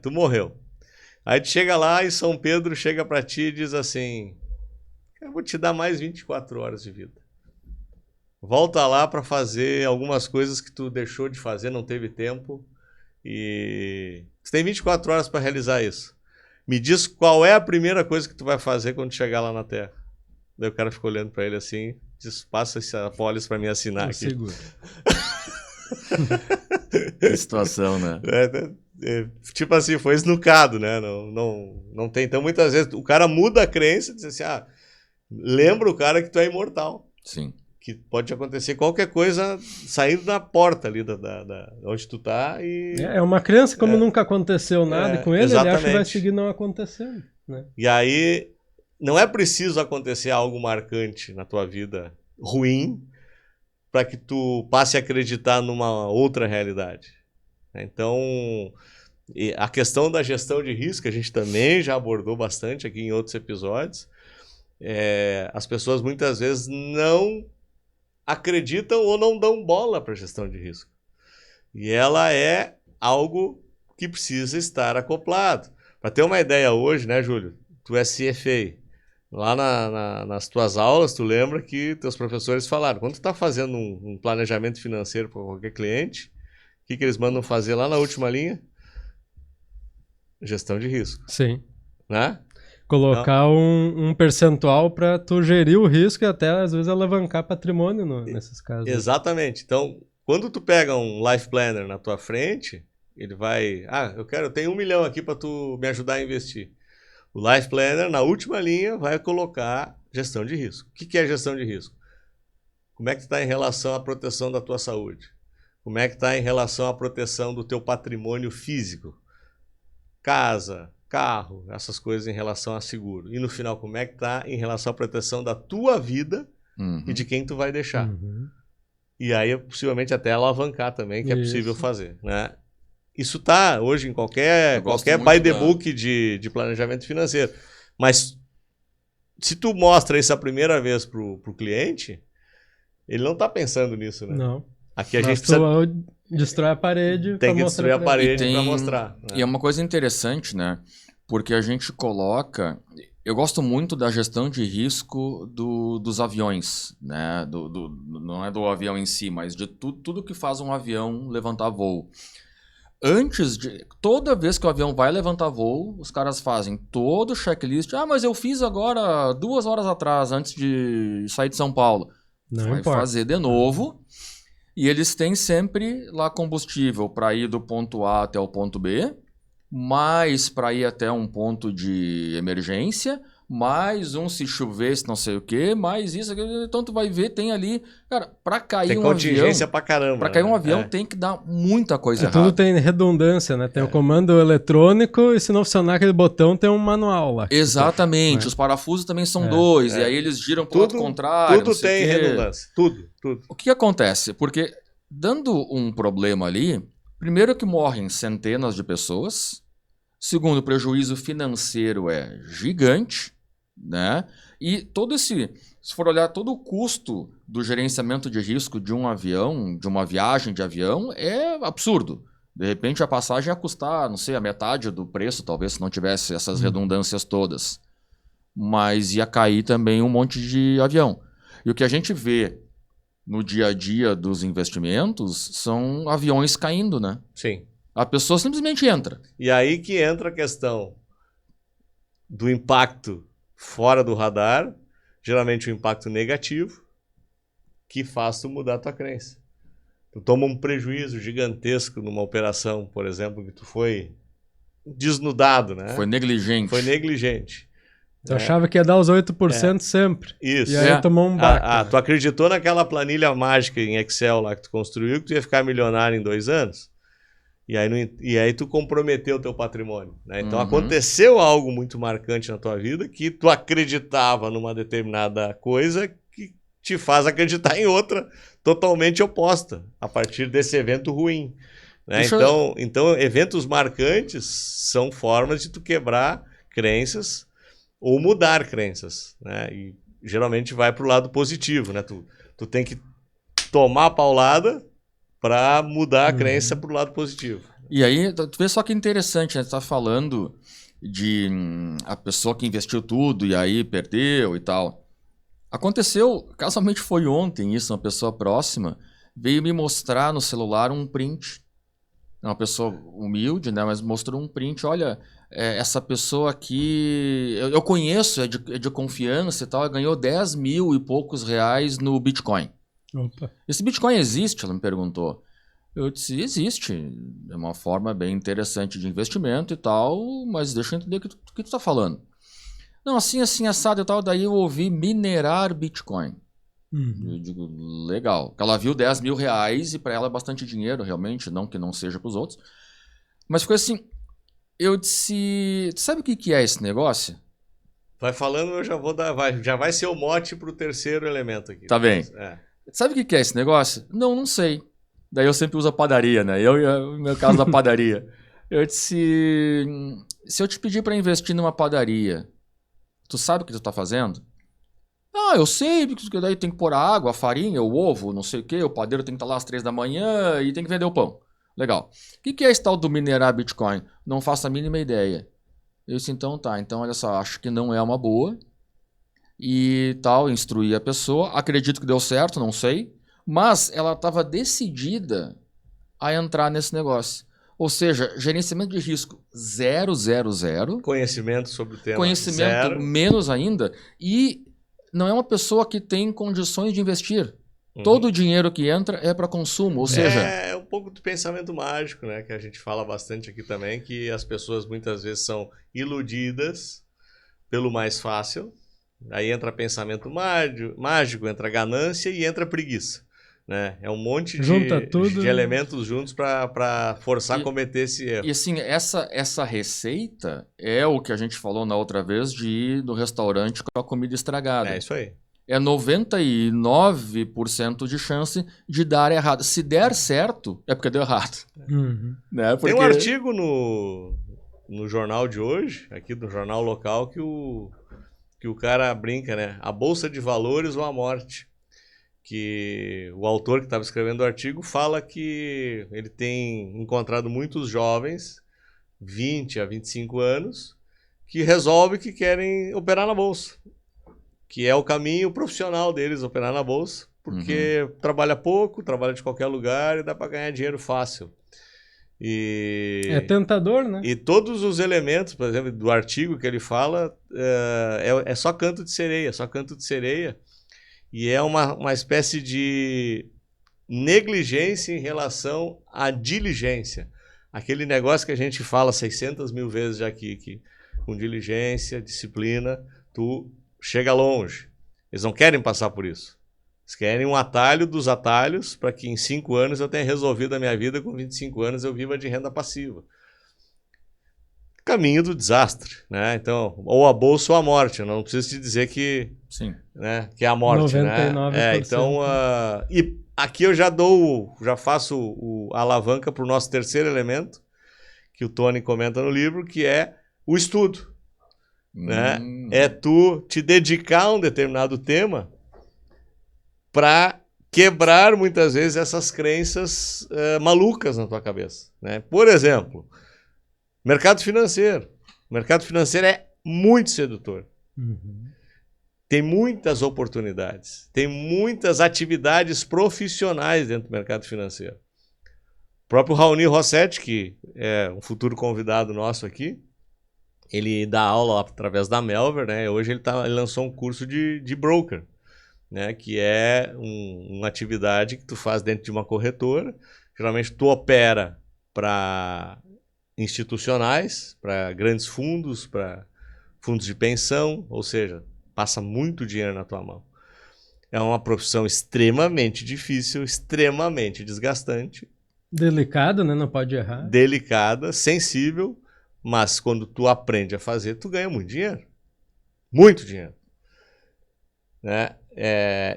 Tu morreu. Aí tu chega lá e São Pedro chega pra ti e diz assim: eu vou te dar mais 24 horas de vida. Volta lá pra fazer algumas coisas que tu deixou de fazer, não teve tempo. E você tem 24 horas pra realizar isso. Me diz qual é a primeira coisa que tu vai fazer quando chegar lá na Terra. Daí o cara ficou olhando pra ele assim, diz: passa essa apólice pra mim assinar aqui. Seguro. Que situação, né? Tipo assim, foi esnucado, né? Não tem. Então, muitas vezes, o cara muda a crença e diz assim: lembra o cara que tu é imortal. Sim. Que pode acontecer qualquer coisa saindo da porta ali da onde tu tá e... É uma crença, como nunca aconteceu nada com ele, exatamente. Ele acha que vai seguir não acontecendo, né? E aí, não é preciso acontecer algo marcante na tua vida, ruim, para que tu passe a acreditar numa outra realidade. Então, a questão da gestão de risco, a gente também já abordou bastante aqui em outros episódios. As pessoas muitas vezes não acreditam ou não dão bola para a gestão de risco. E ela é algo que precisa estar acoplado. Para ter uma ideia hoje, né, Júlio? Tu é CFA. Lá nas tuas aulas, tu lembra que teus professores falaram, quando tu está fazendo um planejamento financeiro para qualquer cliente, o que eles mandam fazer lá na última linha? Gestão de risco. Sim. Né? Colocar um percentual para tu gerir o risco e até, às vezes, alavancar patrimônio nesses casos. Exatamente. Então, quando tu pega um Life Planner na tua frente, ele vai... eu tenho 1 milhão aqui para tu me ajudar a investir. O Life Planner, na última linha, vai colocar gestão de risco. O que é gestão de risco? Como é que está em relação à proteção da tua saúde? Como é que está em relação à proteção do teu patrimônio físico? Casa, carro, essas coisas em relação a seguro. E no final, como é que está em relação à proteção da tua vida e de quem tu vai deixar. E aí, possivelmente, até alavancar também, que é possível fazer. Né? Isso está hoje em qualquer by the book de planejamento financeiro. Mas se tu mostra isso a primeira vez para o cliente, ele não está pensando nisso. Né? Não. Aqui a gente precisa... Destrói a parede. Tem que destruir a parede para mostrar. Né? E é uma coisa interessante, né? Porque a gente coloca... Eu gosto muito da gestão de risco dos aviões, né? Não é do avião em si, mas de tudo que faz um avião levantar voo. Toda vez que o avião vai levantar voo, os caras fazem todo o checklist. Mas eu fiz agora 2 horas atrás, antes de sair de São Paulo. Não vai importa. fazer de novo. E eles têm sempre lá combustível para ir do ponto A até o ponto B, mais para ir até um ponto de emergência, mais um se chover, se não sei o quê, mais isso, então tu vai ver, tem ali, cara, para cair tem um avião... Tem contingência pra caramba. Para cair um avião tem que dar muita coisa errada. Tudo tem redundância, né? Tem o comando eletrônico e se não funcionar aquele botão, tem um manual lá. Exatamente, os parafusos também são 2, e aí eles giram para o lado contrário. Tudo tem redundância, tudo. O que acontece? Porque dando um problema ali, primeiro que morrem centenas de pessoas, segundo, o prejuízo financeiro é gigante, né? E se for olhar todo o custo do gerenciamento de risco de um avião, de uma viagem de avião, é absurdo. De repente a passagem ia custar, não sei, a metade do preço, talvez, se não tivesse essas redundâncias todas. Mas ia cair também um monte de avião. E o que a gente vê no dia a dia dos investimentos são aviões caindo, né? Sim. A pessoa simplesmente entra. E aí que entra a questão do impacto fora do radar, geralmente um impacto negativo, que faz tu mudar a tua crença. Tu toma um prejuízo gigantesco numa operação, por exemplo, que tu foi desnudado, né? Foi negligente. Foi negligente. Tu achava que ia dar os 8% sempre. Isso. E aí tomou um baque. Tu acreditou naquela planilha mágica em Excel lá que tu construiu, que tu ia ficar milionário em 2 anos? E aí tu comprometeu o teu patrimônio, né? Então aconteceu algo muito marcante na tua vida que tu acreditava numa determinada coisa que te faz acreditar em outra totalmente oposta a partir desse evento ruim, né? Então, eventos marcantes são formas de tu quebrar crenças ou mudar crenças, né? E geralmente vai para o lado positivo, né? Tu tem que tomar a paulada para mudar a crença para o lado positivo. E aí, tu vê só que interessante, né? Tu tá falando de a pessoa que investiu tudo e aí perdeu e tal. Aconteceu, casualmente foi ontem isso, uma pessoa próxima veio me mostrar no celular um print. Uma pessoa humilde, né? Mas mostrou um print, olha, essa pessoa aqui, eu conheço, é de confiança e tal, ela ganhou 10 mil e poucos reais no Bitcoin. Opa. Esse Bitcoin existe? Ela me perguntou. Eu disse, existe. É uma forma bem interessante de investimento e tal, mas deixa eu entender o que tu tá falando. Não, assim, assado e tal, daí eu ouvi minerar Bitcoin. Eu digo, legal. Ela viu 10 mil reais e para ela é bastante dinheiro, realmente, não que não seja para os outros. Mas ficou assim, eu disse, sabe o que é esse negócio? Vai falando, eu já vou dar, já vai ser o mote pro terceiro elemento aqui. Tá bem. Sabe o que é esse negócio? Não sei. Daí eu sempre uso a padaria, né? No meu caso da padaria. Eu disse, se eu te pedir para investir numa padaria, tu sabe o que tu tá fazendo? Ah, eu sei, porque daí tem que pôr a água, a farinha, o ovo, não sei o quê, o padeiro tem que estar lá às 3 da manhã e tem que vender o pão. Legal. O que é esse tal do minerar Bitcoin? Não faço a mínima ideia. Eu disse, então tá, então olha só, acho que não é uma boa. E tal, instruí a pessoa, acredito que deu certo, não sei. Mas ela estava decidida a entrar nesse negócio. Ou seja, gerenciamento de risco 000. Conhecimento sobre o tema Conhecimento 0. menos ainda. E não é uma pessoa que tem condições de investir. Todo o dinheiro que entra é para consumo, ou seja... É um pouco do pensamento mágico, né? Que a gente fala bastante aqui também, que as pessoas muitas vezes são iludidas pelo mais fácil. Aí entra pensamento mágico, entra ganância e entra preguiça. Né? É um monte de elementos juntos para forçar a cometer esse erro. E assim, essa receita é o que a gente falou na outra vez de ir no restaurante com a comida estragada. É isso aí. É 99% de chance de dar errado. Se der certo, é porque deu errado. Né? Porque... Tem um artigo no jornal de hoje, aqui do jornal local, que o cara brinca, né? A bolsa de valores ou a morte. Que o autor que estava escrevendo o artigo fala que ele tem encontrado muitos jovens, 20 a 25 anos, que resolvem que querem operar na bolsa. Que é o caminho profissional deles, operar na bolsa, porque trabalha pouco, trabalha de qualquer lugar e dá para ganhar dinheiro fácil. É tentador, né? E todos os elementos, por exemplo, do artigo que ele fala, é só canto de sereia, E é uma espécie de negligência em relação à diligência. Aquele negócio que a gente fala 600 mil vezes já aqui, que com diligência, disciplina, tu chega longe. Eles não querem passar por isso. Eles querem um atalho dos atalhos para que em 5 anos eu tenha resolvido a minha vida, com 25 anos eu viva de renda passiva. Caminho do desastre, né? Então, ou a bolsa ou a morte. Eu não preciso te dizer que, sim, né, que é a morte, 99%. né? Então, e aqui eu já faço a alavanca para o nosso terceiro elemento, que o Tony comenta no livro, que é o estudo. Né? É tu te dedicar a um determinado tema para quebrar muitas vezes essas crenças malucas na tua cabeça, né? Por exemplo, mercado financeiro. O mercado financeiro é muito sedutor. Tem muitas oportunidades, tem muitas atividades profissionais dentro do mercado financeiro. O próprio Raoni Rossetti, que é um futuro convidado nosso aqui, ele dá aula lá através da Melver, né? Hoje ele lançou um curso de broker, né? Que é uma atividade que tu faz dentro de uma corretora. Geralmente tu opera para institucionais, para grandes fundos, para fundos de pensão, ou seja, passa muito dinheiro na tua mão. É uma profissão extremamente difícil, extremamente desgastante Delicado, né? Não pode errar. Delicada, sensível, mas quando tu aprende a fazer, tu ganha muito dinheiro. Muito dinheiro. Né?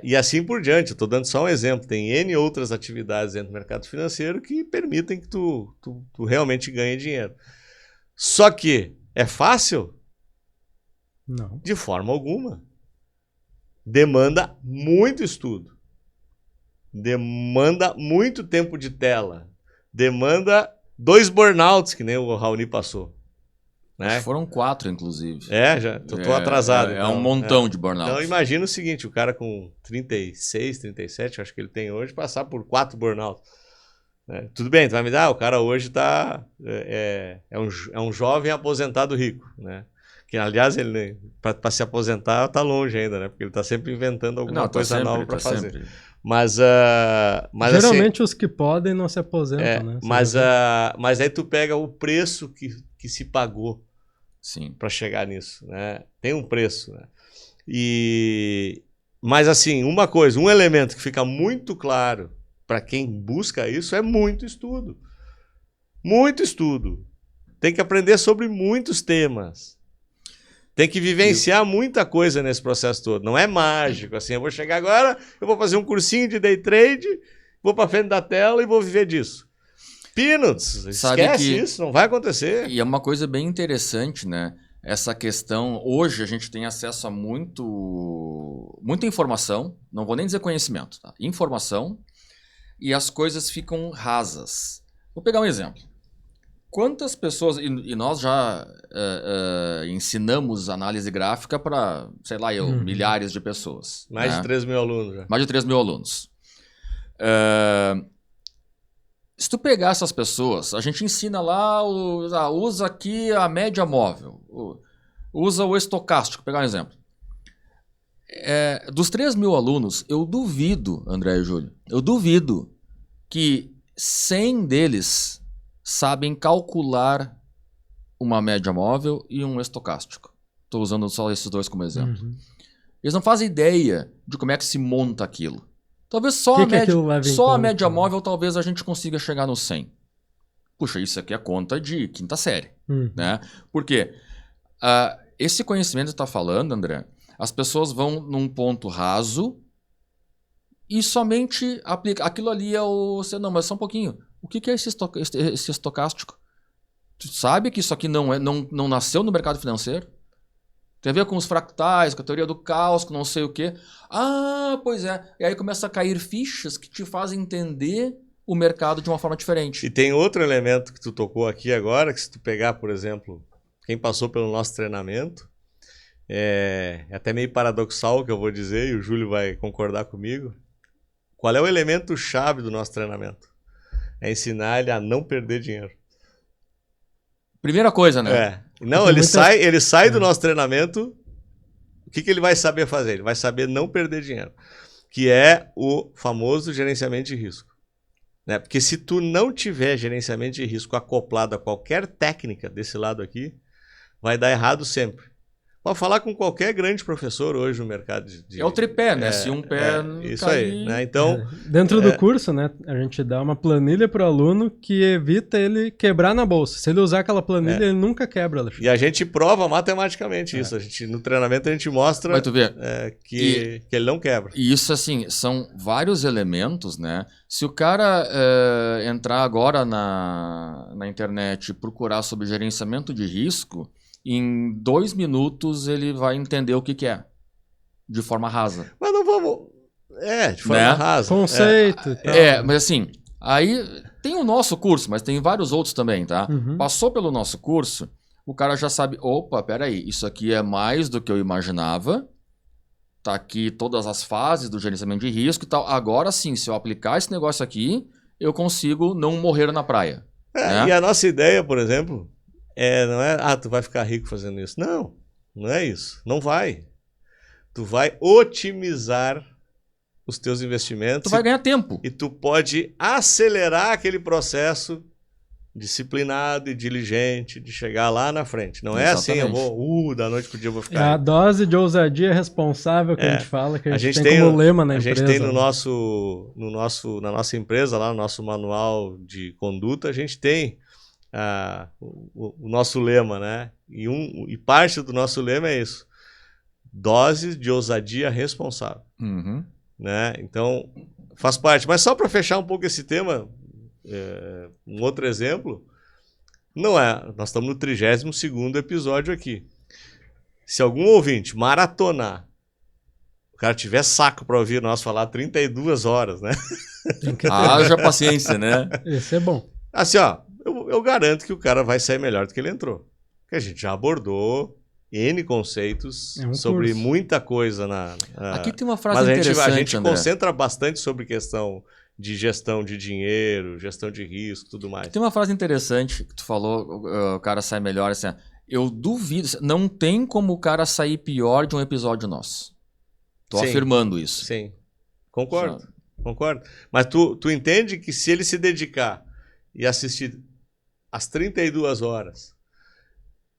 E assim por diante. Eu estou dando só um exemplo. Tem N outras atividades dentro do mercado financeiro que permitem que tu realmente ganhe dinheiro. Só que é fácil? Não. De forma alguma. Demanda muito estudo. Demanda muito tempo de tela. Demanda 2 burnouts, que nem o Raoni passou. Né? Acho que foram 4, inclusive. Já tô atrasado. É um montão de burnout. Então imagina o seguinte, o cara com 36, 37, acho que ele tem hoje, passar por 4 burnouts. Né? Tudo bem, tu vai me dar, o cara hoje tá, é um jovem aposentado rico, né? Que aliás, ele para se aposentar tá longe ainda, né? Porque ele tá sempre inventando alguma coisa nova para fazer. Sempre. Mas geralmente assim, os que podem não se aposentam, né? Mas aí tu pega o preço que se pagou para chegar nisso, né? Tem um preço, né? Mas assim, um elemento que fica muito claro para quem busca isso é muito estudo. Muito estudo. Tem que aprender sobre muitos temas. Tem que vivenciar muita coisa nesse processo todo. Não é mágico, assim, eu vou chegar agora, eu vou fazer um cursinho de day trade, vou para frente da tela e vou viver disso. Peanuts, esquece isso, não vai acontecer. E é uma coisa bem interessante, né? Essa questão, hoje a gente tem acesso a muita informação, não vou nem dizer conhecimento, tá? Informação, e as coisas ficam rasas. Vou pegar um exemplo. Quantas pessoas, e nós já ensinamos análise gráfica para, sei lá, milhares de pessoas. Mais de 3 mil alunos já. Mais de 3 mil alunos. Se tu pegar essas pessoas, a gente ensina lá, usa aqui a média móvel, usa o estocástico, vou pegar um exemplo. Dos 3 mil alunos, eu duvido, André e Júlio, eu duvido que 100 deles sabem calcular uma média móvel e um estocástico. Estou usando só esses dois como exemplo. Uhum. Eles não fazem ideia de como é que se monta aquilo. Talvez só a média móvel talvez a gente consiga chegar no 100. Puxa, isso aqui é conta de quinta série. Né? Porque esse conhecimento que tu está falando, André, as pessoas vão num ponto raso e somente aplica. Aquilo ali é o... Não, mas só um pouquinho. O que é esse estocástico? Tu sabe que isso aqui não nasceu no mercado financeiro? Tem a ver com os fractais, com a teoria do caos, com não sei o quê. Ah, pois é. E aí começa a cair fichas que te fazem entender o mercado de uma forma diferente. E tem outro elemento que tu tocou aqui agora, que se tu pegar, por exemplo, quem passou pelo nosso treinamento, é até meio paradoxal o que eu vou dizer, e o Júlio vai concordar comigo. Qual é o elemento chave do nosso treinamento? É ensinar ele a não perder dinheiro. Primeira coisa, né? Não, ele sai do nosso treinamento, o que ele vai saber fazer? Ele vai saber não perder dinheiro, que é o famoso gerenciamento de risco. Né? Porque se tu não tiver gerenciamento de risco acoplado a qualquer técnica desse lado aqui, vai dar errado sempre. Pode falar com qualquer grande professor hoje no mercado é o tripé, né? Se um pé isso cair... aí, né? Então, dentro do curso, né, a gente dá uma planilha para o aluno que evita ele quebrar na bolsa. Se ele usar aquela planilha, ele nunca quebra. Alexandre. E a gente prova matematicamente isso. No treinamento a gente mostra que ele não quebra. E isso, assim, são vários elementos, né? Se o cara entrar agora na internet e procurar sobre gerenciamento de risco, em 2 minutos ele vai entender o que é, de forma rasa. Mas não vamos... de forma rasa. Conceito. Mas assim, aí tem o nosso curso, mas tem vários outros também, tá? Passou pelo nosso curso, o cara já sabe, opa, peraí, isso aqui é mais do que eu imaginava, tá aqui todas as fases do gerenciamento de risco e tal. Agora sim, se eu aplicar esse negócio aqui, eu consigo não morrer na praia. Né? E a nossa ideia, por exemplo... não é, tu vai ficar rico fazendo isso. Não, não é isso. Não vai. Tu vai otimizar os teus investimentos. Tu vai ganhar tempo. E tu pode acelerar aquele processo disciplinado e diligente de chegar lá na frente. Não é assim, eu vou, da noite pro dia eu vou ficar. É a dose de ousadia responsável que a gente fala, que a gente tem como lema na empresa. A gente tem na nossa empresa, lá no nosso manual de conduta, a gente tem o nosso lema, né? E parte do nosso lema é isso. Doses de ousadia responsável. Uhum. Né? Então, faz parte. Mas só para fechar um pouco esse tema, um outro exemplo, nós estamos no 32º episódio aqui. Se algum ouvinte maratonar, o cara tiver saco para ouvir nós falar 32 horas, né? Haja paciência, né? Esse é bom. Assim, ó, eu garanto que o cara vai sair melhor do que ele entrou. Porque a gente já abordou N conceitos sobre curso. Muita coisa Aqui tem uma frase mas interessante, a gente André. Concentra bastante sobre questão de gestão de dinheiro, gestão de risco, tudo mais. Tem uma frase interessante que tu falou, o cara sai melhor, assim, eu duvido, não tem como o cara sair pior de um episódio nosso. Tô afirmando isso. Sim, concordo. Mas tu entende que se ele se dedicar e assistir às 32 horas,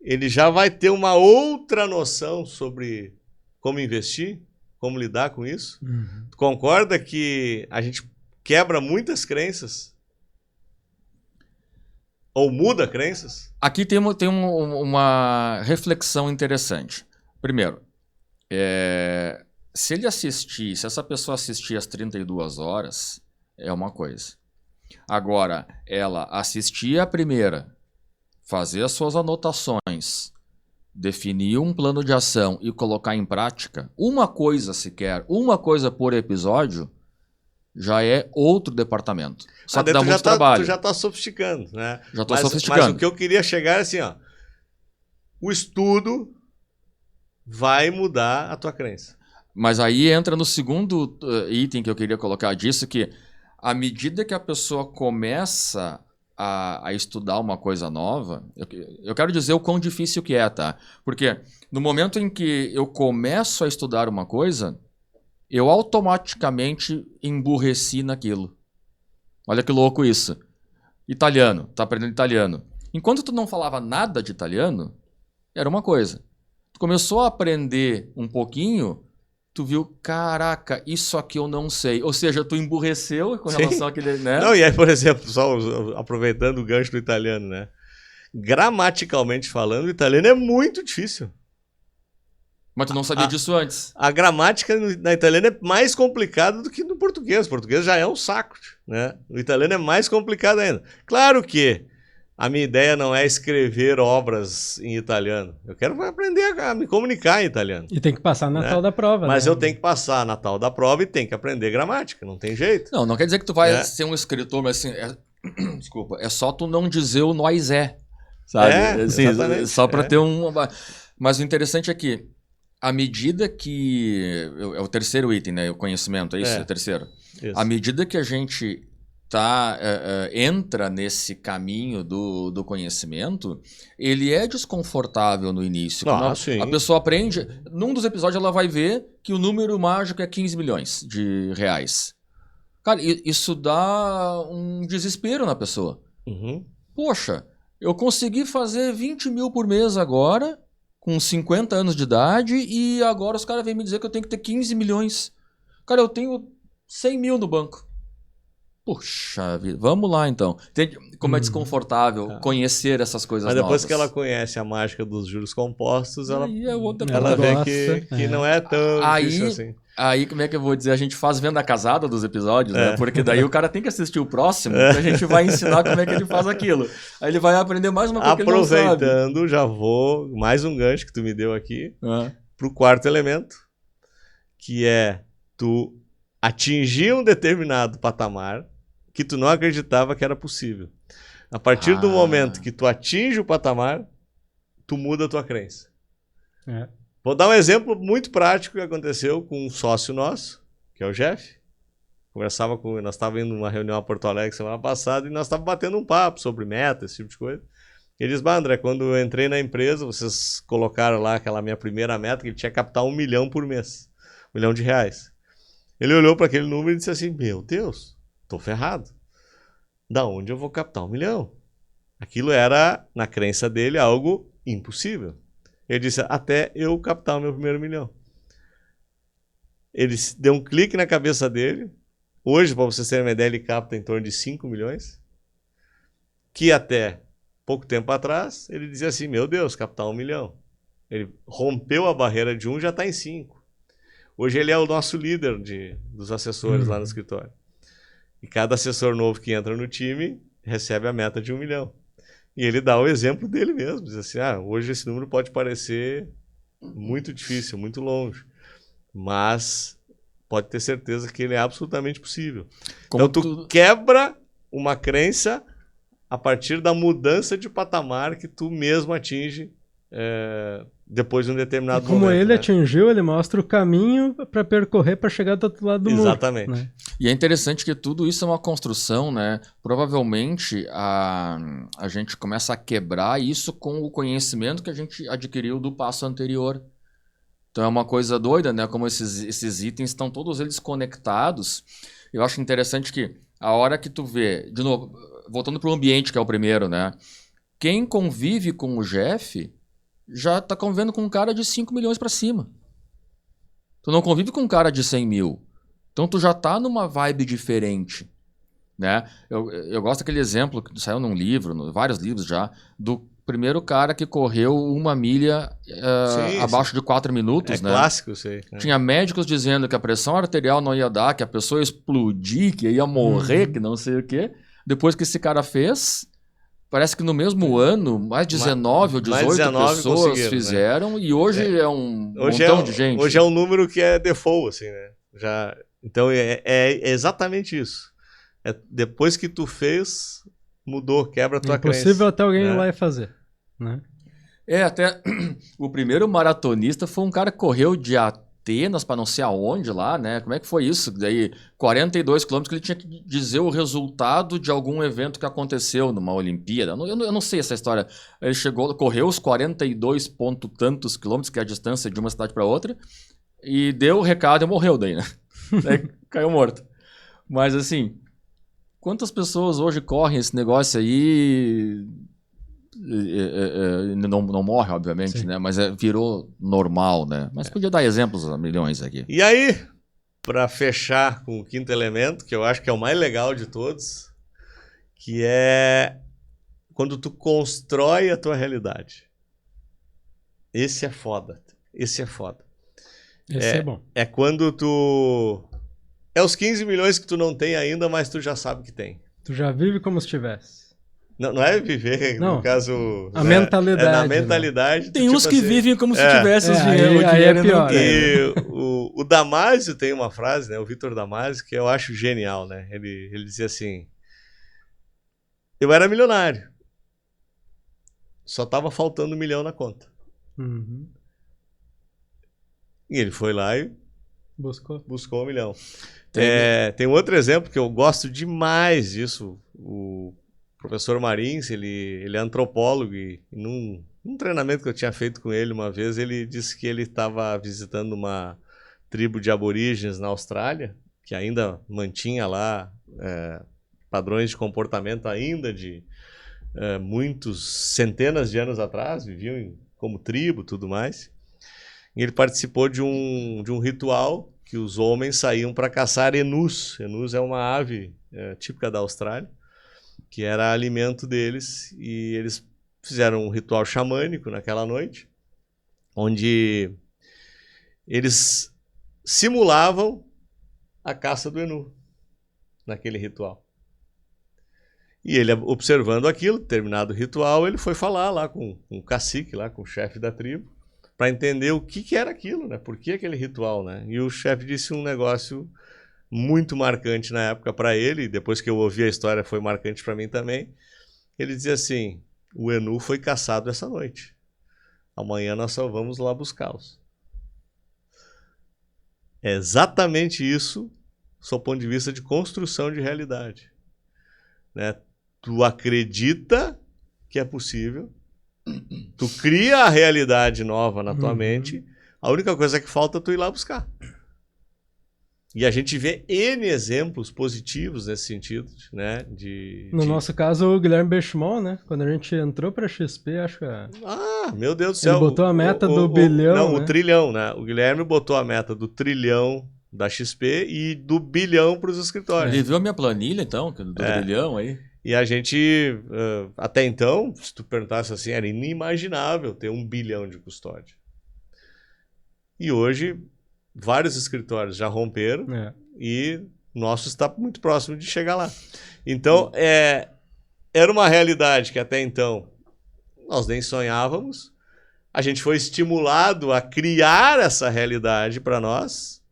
ele já vai ter uma outra noção sobre como investir, como lidar com isso. Uhum. Tu concorda que a gente quebra muitas crenças? Ou muda crenças? Aqui tem uma reflexão interessante. Primeiro, se essa pessoa assistir às 32 horas, é uma coisa. Agora, ela assistir a primeira, fazer as suas anotações, definir um plano de ação e colocar em prática, uma coisa sequer, uma coisa por episódio, já é outro departamento. Só que dá muito trabalho. Tu já está sofisticando, né? Já estou sofisticando. Mas o que eu queria chegar é assim, ó. O estudo vai mudar a tua crença. Mas aí entra no segundo item que eu queria colocar disso, que à medida que a pessoa começa a estudar uma coisa nova, eu quero dizer o quão difícil que é, tá? Porque no momento em que eu começo a estudar uma coisa, eu automaticamente emburreci naquilo. Olha que louco isso. Italiano, tá aprendendo italiano. Enquanto tu não falava nada de italiano, era uma coisa. Tu começou a aprender um pouquinho, tu viu, caraca, isso aqui eu não sei. Ou seja, tu emburreceu com relação àquele, né? Não, e aí, por exemplo, só aproveitando o gancho do italiano, né? Gramaticalmente falando, o italiano é muito difícil. Mas tu não sabia disso antes. A gramática na italiana é mais complicada do que no português. O português já é um saco, né? O italiano é mais complicado ainda. Claro que a minha ideia não é escrever obras em italiano. Eu quero aprender a me comunicar em italiano. E tem que passar na tal da prova. Mas né? eu tenho que passar na tal da prova e tenho que aprender gramática. Não tem jeito. Não quer dizer que tu vai ser um escritor, mas assim... Desculpa. É só tu não dizer o nós sabe? Assim, só para ter um... Mas o interessante é que à medida que... É o terceiro item, né? O conhecimento, é isso? É o terceiro. Isso. À medida que a gente entra nesse caminho do conhecimento, ele é desconfortável no início. Sim. A pessoa aprende... Num dos episódios ela vai ver que o número mágico é 15 milhões de reais. Cara, isso dá um desespero na pessoa. Uhum. Poxa, eu consegui fazer 20 mil por mês agora... com 50 anos de idade, e agora os caras vêm me dizer que eu tenho que ter 15 milhões. Cara, eu tenho 100 mil no banco. Puxa vida, vamos lá então. Entende como é desconfortável conhecer essas coisas novas. Mas depois que ela conhece a mágica dos juros compostos, ela ela vê que não é tão difícil assim. Aí, como é que eu vou dizer? A gente faz venda casada dos episódios, né? Porque daí o cara tem que assistir o próximo, que a gente vai ensinar como é que ele faz aquilo. Aí ele vai aprender mais uma coisa que ele não sabe. Aproveitando, já vou... Mais um gancho que tu me deu aqui. Pro quarto elemento, que é tu atingir um determinado patamar que tu não acreditava que era possível. A partir do momento que tu atinge o patamar, tu muda a tua crença. Vou dar um exemplo muito prático que aconteceu com um sócio nosso, que é o Jeff. Nós estávamos indo numa reunião a Porto Alegre semana passada e nós estávamos batendo um papo sobre meta, esse tipo de coisa. Ele disse, André, quando eu entrei na empresa, vocês colocaram lá aquela minha primeira meta, que ele tinha que captar 1 milhão por mês. 1 milhão de reais. Ele olhou para aquele número e disse assim, meu Deus, tô ferrado. Da onde eu vou captar 1 milhão? Aquilo era, na crença dele, algo impossível. Ele disse, até eu captar o meu primeiro $1 milhão. Ele deu um clique na cabeça dele. Hoje, para vocês terem uma ideia, ele capta em torno de 5 milhões. Que até pouco tempo atrás, ele dizia assim, meu Deus, captar 1 milhão. Ele rompeu a barreira de 1, já está em 5. Hoje ele é o nosso líder dos assessores lá no escritório. E cada assessor novo que entra no time recebe a meta de 1 milhão. E ele dá o exemplo dele mesmo. Diz assim, hoje esse número pode parecer muito difícil, muito longe. Mas pode ter certeza que ele é absolutamente possível. Como então tu quebra uma crença a partir da mudança de patamar que tu mesmo atinge depois de um determinado momento. Como ele atingiu, ele mostra o caminho para percorrer para chegar do outro lado do muro. Exatamente. Né? E é interessante que tudo isso é uma construção, né? Provavelmente a gente começa a quebrar isso com o conhecimento que a gente adquiriu do passo anterior. Então é uma coisa doida, né? Como esses itens estão todos eles conectados. Eu acho interessante que a hora que tu vê, de novo, voltando para o ambiente que é o primeiro, né? Quem convive com o Jeff já está convivendo com um cara de 5 milhões para cima. Tu não convive com um cara de 100 mil. Então tu já tá numa vibe diferente, né? Eu gosto daquele exemplo que saiu num livro, vários livros já, do primeiro cara que correu 1 milha abaixo de 4 minutos, né? Clássico isso aí. Tinha médicos dizendo que a pressão arterial não ia dar, que a pessoa ia explodir, que ia morrer, que não sei o quê. Depois que esse cara fez, parece que no mesmo ano, mais 19 ou 18 pessoas fizeram, né? E hoje é um montão de gente. Hoje é um número que é default, assim, né? Então é exatamente isso. Depois que tu fez, mudou, quebra a tua crença. É impossível até alguém ir lá e fazer, né? Até o primeiro maratonista foi um cara que correu de Atenas para não sei aonde lá, né? Como é que foi isso? Daí 42 quilômetros que ele tinha que dizer o resultado de algum evento que aconteceu numa Olimpíada. Eu não sei essa história. Ele correu os 42 ponto tantos quilômetros, que é a distância de uma cidade para outra, e deu o recado e morreu daí, né? Daí caiu morto. Mas assim, quantas pessoas hoje correm esse negócio aí? Não morre, obviamente, né? Mas virou normal, né? Mas podia dar exemplos a milhões aqui. E aí, para fechar com o quinto elemento, que eu acho que é o mais legal de todos, que é quando tu constrói a tua realidade. Esse é foda. Esse é foda. Esse é bom. É quando tu... É os 15 milhões que tu não tem ainda, mas tu já sabe que tem. Tu já vive como se tivesse. Não é viver, não, no caso... A mentalidade. É na mentalidade. Né? Tem uns que vivem como se tivesse os dinheiro. Aí é pior. E o Damasio tem uma frase, né? O Vitor Damasio, que eu acho genial, né? Ele dizia assim... Eu era milionário. Só tava faltando 1 milhão na conta. Uhum. E ele foi lá e buscou 1 milhão. Tem um outro exemplo que eu gosto demais disso. O professor Marins, ele é antropólogo e num treinamento que eu tinha feito com ele uma vez, ele disse que ele estava visitando uma tribo de aborígenes na Austrália, que ainda mantinha lá padrões de comportamento ainda de muitos centenas de anos atrás, viviam como tribo e tudo mais. E ele participou de um ritual que os homens saíam para caçar enus. Enus é uma ave típica da Austrália, que era alimento deles, e eles fizeram um ritual xamânico naquela noite, onde eles simulavam a caça do enu naquele ritual. E ele, observando aquilo, terminado o ritual, ele foi falar lá com o cacique, lá com o chefe da tribo, para entender o que era aquilo, né? Por que aquele ritual, né? E o chefe disse um negócio muito marcante na época para ele, e depois que eu ouvi a história foi marcante para mim também. Ele dizia assim: o enu foi caçado essa noite. Amanhã nós só vamos lá buscá-los. É exatamente isso, do ponto de vista de construção de realidade, né? Tu acredita que é possível, tu cria a realidade nova na tua mente, a única coisa que falta é tu ir lá buscar. E a gente vê N exemplos positivos nesse sentido, né? No nosso caso, o Guilherme Benchimol, né? Quando a gente entrou pra XP, acho que... Meu Deus do céu. Ele botou a meta do bilhão, Não, né? o trilhão, né? O Guilherme botou a meta do trilhão da XP e do bilhão para os escritórios. Ele viu a minha planilha, então, do bilhão aí. E a gente, até então, se tu perguntasse assim, era inimaginável ter 1 bilhão de custódia. E hoje, vários escritórios já romperam e o nosso está muito próximo de chegar lá. Então, era uma realidade que até então nós nem sonhávamos. A gente foi estimulado a criar essa realidade para nós.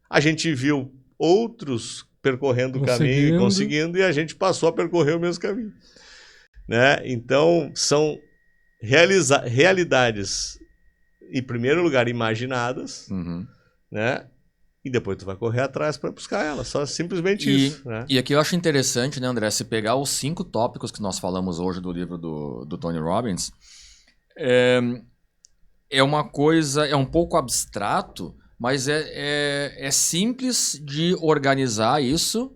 A gente viu outros percorrendo o caminho e conseguindo, e a gente passou a percorrer o mesmo caminho. Né? Então, são realidades, em primeiro lugar, imaginadas, né? E depois tu vai correr atrás para buscar elas. Só simplesmente isso. Né? E aqui eu acho interessante, né, André, se pegar os 5 tópicos que nós falamos hoje do livro do Tony Robbins, é uma coisa, é um pouco abstrato, mas é simples de organizar isso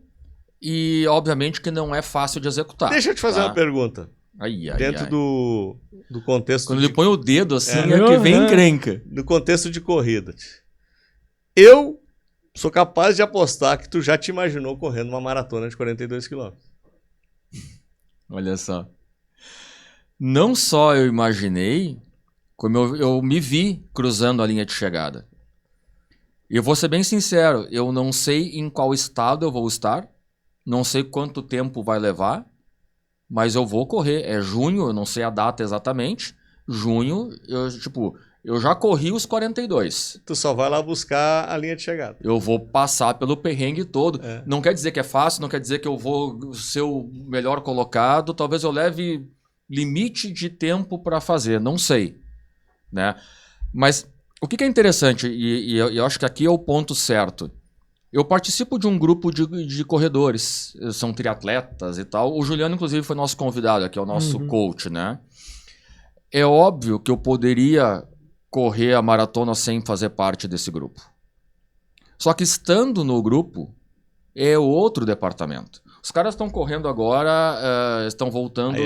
e, obviamente, que não é fácil de executar. Deixa eu te fazer uma pergunta. Dentro do contexto... Quando ele põe o dedo assim, é que vem encrenca. No contexto de corrida. Eu sou capaz de apostar que tu já te imaginou correndo uma maratona de 42 km. Olha só. Não só eu imaginei, como eu me vi cruzando a linha de chegada. E eu vou ser bem sincero, eu não sei em qual estado eu vou estar, não sei quanto tempo vai levar, mas eu vou correr. É junho, eu não sei a data exatamente. Junho, eu já corri os 42. Tu só vai lá buscar a linha de chegada. Eu vou passar pelo perrengue todo. Não quer dizer que é fácil, não quer dizer que eu vou ser o melhor colocado. Talvez eu leve limite de tempo para fazer, não sei. Né? Mas o que é interessante, e eu acho que aqui é o ponto certo. Eu participo de um grupo de corredores, são triatletas e tal. O Juliano, inclusive, foi nosso convidado aqui, é o nosso coach, né? É óbvio que eu poderia correr a maratona sem fazer parte desse grupo. Só que estando no grupo, é outro departamento. Os caras estão correndo agora, estão voltando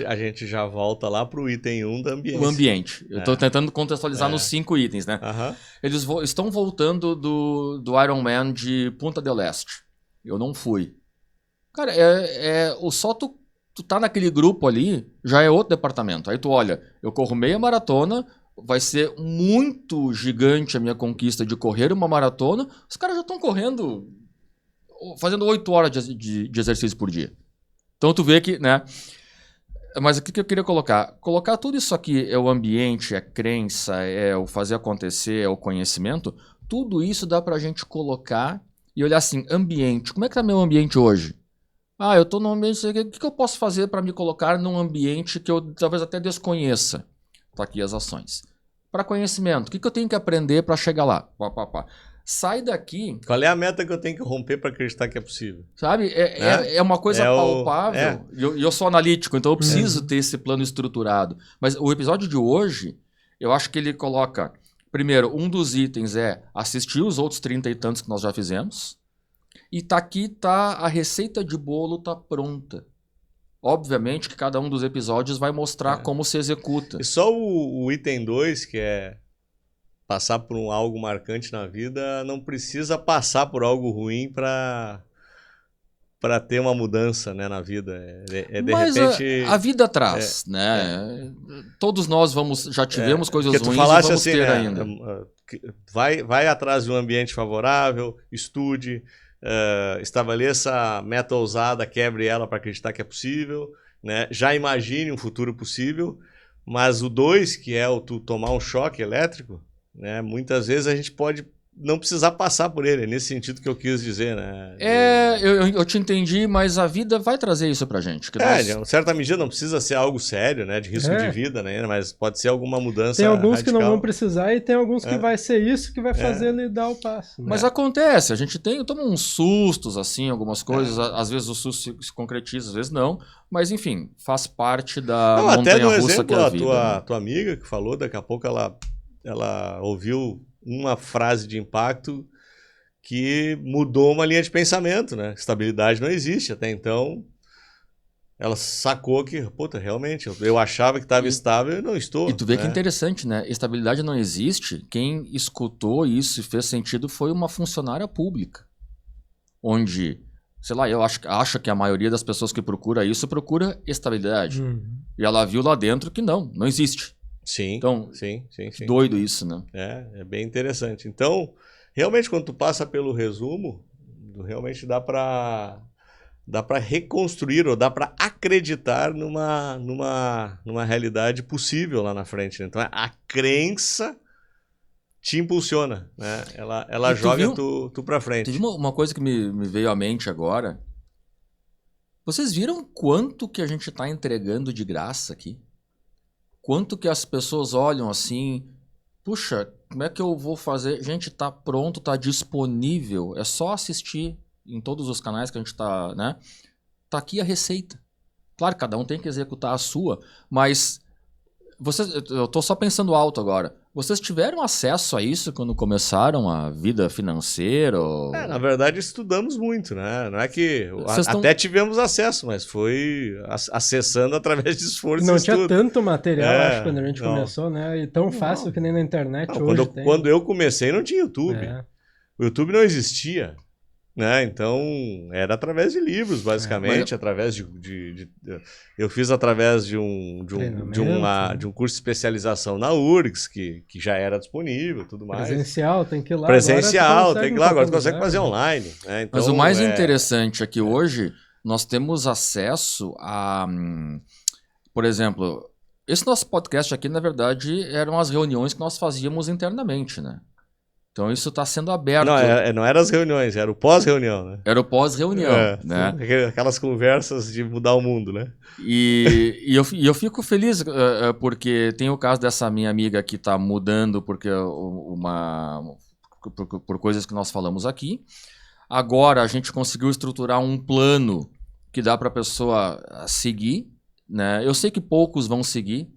a gente já volta lá para o item 1 do ambiente. O ambiente. Eu estou tentando contextualizar nos 5 itens, né? Eles estão voltando do Ironman de Punta del Este. Eu não fui. Cara, só tu tá naquele grupo ali, já é outro departamento. Aí tu olha, eu corro meia maratona, vai ser muito gigante a minha conquista de correr uma maratona. Os caras já estão correndo... fazendo 8 horas de exercício por dia. Então tu vê que, né? Mas o que eu queria colocar? Colocar tudo isso aqui, é o ambiente, é a crença, é o fazer acontecer, é o conhecimento. Tudo isso dá pra gente colocar e olhar assim, ambiente. Como é que tá meu ambiente hoje? Eu tô num ambiente... O que eu posso fazer para me colocar num ambiente que eu talvez até desconheça? Tá aqui as ações. Para conhecimento, o que eu tenho que aprender para chegar lá? Sai daqui... Qual é a meta que eu tenho que romper para acreditar que é possível? Sabe? É uma coisa palpável. E eu sou analítico, então eu preciso ter esse plano estruturado. Mas o episódio de hoje, eu acho que ele coloca... Primeiro, um dos itens é assistir os outros 30 e tantos que nós já fizemos. E aqui a receita de bolo tá pronta. Obviamente que cada um dos episódios vai mostrar como se executa. E só o item 2, que é... passar por algo marcante na vida, não precisa passar por algo ruim para ter uma mudança, né, na vida. Mas repente... a vida traz, né? Todos nós já tivemos coisas ruins e vamos assim, ter né, ainda. Vai atrás de um ambiente favorável, estude, estabeleça meta ousada, quebre ela para acreditar que é possível, né? Já imagine um futuro possível, mas o 2, que é o tu tomar um choque elétrico, né? Muitas vezes a gente pode não precisar passar por ele, é nesse sentido que eu quis dizer, né? Eu te entendi, mas a vida vai trazer isso pra gente. Em certa medida não precisa ser algo sério, né? De risco de vida, né? Mas pode ser alguma mudança Tem alguns radical. Que não vão precisar e tem alguns que vai ser isso que vai fazer ele dar o passo. Né? Mas acontece, a gente toma uns sustos, assim, algumas coisas, às vezes o susto se concretiza, às vezes não, mas enfim, faz parte da montanha-russa que é a vida. A tua amiga que falou, daqui a pouco ela ouviu uma frase de impacto que mudou uma linha de pensamento, né? Estabilidade não existe até então. Ela sacou que, puta, realmente, eu achava que estava estável e não estou. E tu vê que é né? interessante, né? Estabilidade não existe. Quem escutou isso e fez sentido foi uma funcionária pública. Onde, sei lá, eu acho que a maioria das pessoas que procura isso procura estabilidade. E ela viu lá dentro que não existe. Sim, Então, sim. doido isso, né? É bem interessante. Então, realmente, quando tu passa pelo resumo, realmente dá para reconstruir ou dá para acreditar numa realidade possível lá na frente. Né? Então, a crença te impulsiona, né? Ela joga tu para frente. Teve uma coisa que me veio à mente agora. Vocês viram quanto que a gente está entregando de graça aqui? Quanto que as pessoas olham assim, puxa, como é que eu vou fazer? Gente, tá pronto, tá disponível, é só assistir em todos os canais que a gente tá, né? Tá aqui a receita. Claro, cada um tem que executar a sua, mas eu tô só pensando alto agora. Vocês tiveram acesso a isso quando começaram a vida financeira? Ou... Na verdade, estudamos muito, né? Não é que Vocês até tivemos acesso, mas foi acessando através de esforço Não e tinha estudo. tanto material, acho, quando a gente não. começou, né? E tão fácil que nem na internet Não, hoje tem. quando eu comecei, não tinha YouTube. É. O YouTube não existia. Né? Então, era através de livros, basicamente, através eu fiz através de um curso de especialização na URGS, que já era disponível, tudo mais. Presencial, tem que ir lá. Presencial, tem que ir lá, agora tu consegue fazer online. Né? Então, mas o mais interessante é que hoje nós temos acesso a, por exemplo, esse nosso podcast aqui, na verdade, eram as reuniões que nós fazíamos internamente, né? Então isso está sendo aberto. Não era as reuniões, era o pós-reunião, né? Era o pós-reunião, né? Aquelas conversas de mudar o mundo, né? E eu fico feliz porque tem o caso dessa minha amiga que está mudando por coisas que nós falamos aqui. Agora a gente conseguiu estruturar um plano que dá para a pessoa seguir, né? Eu sei que poucos vão seguir,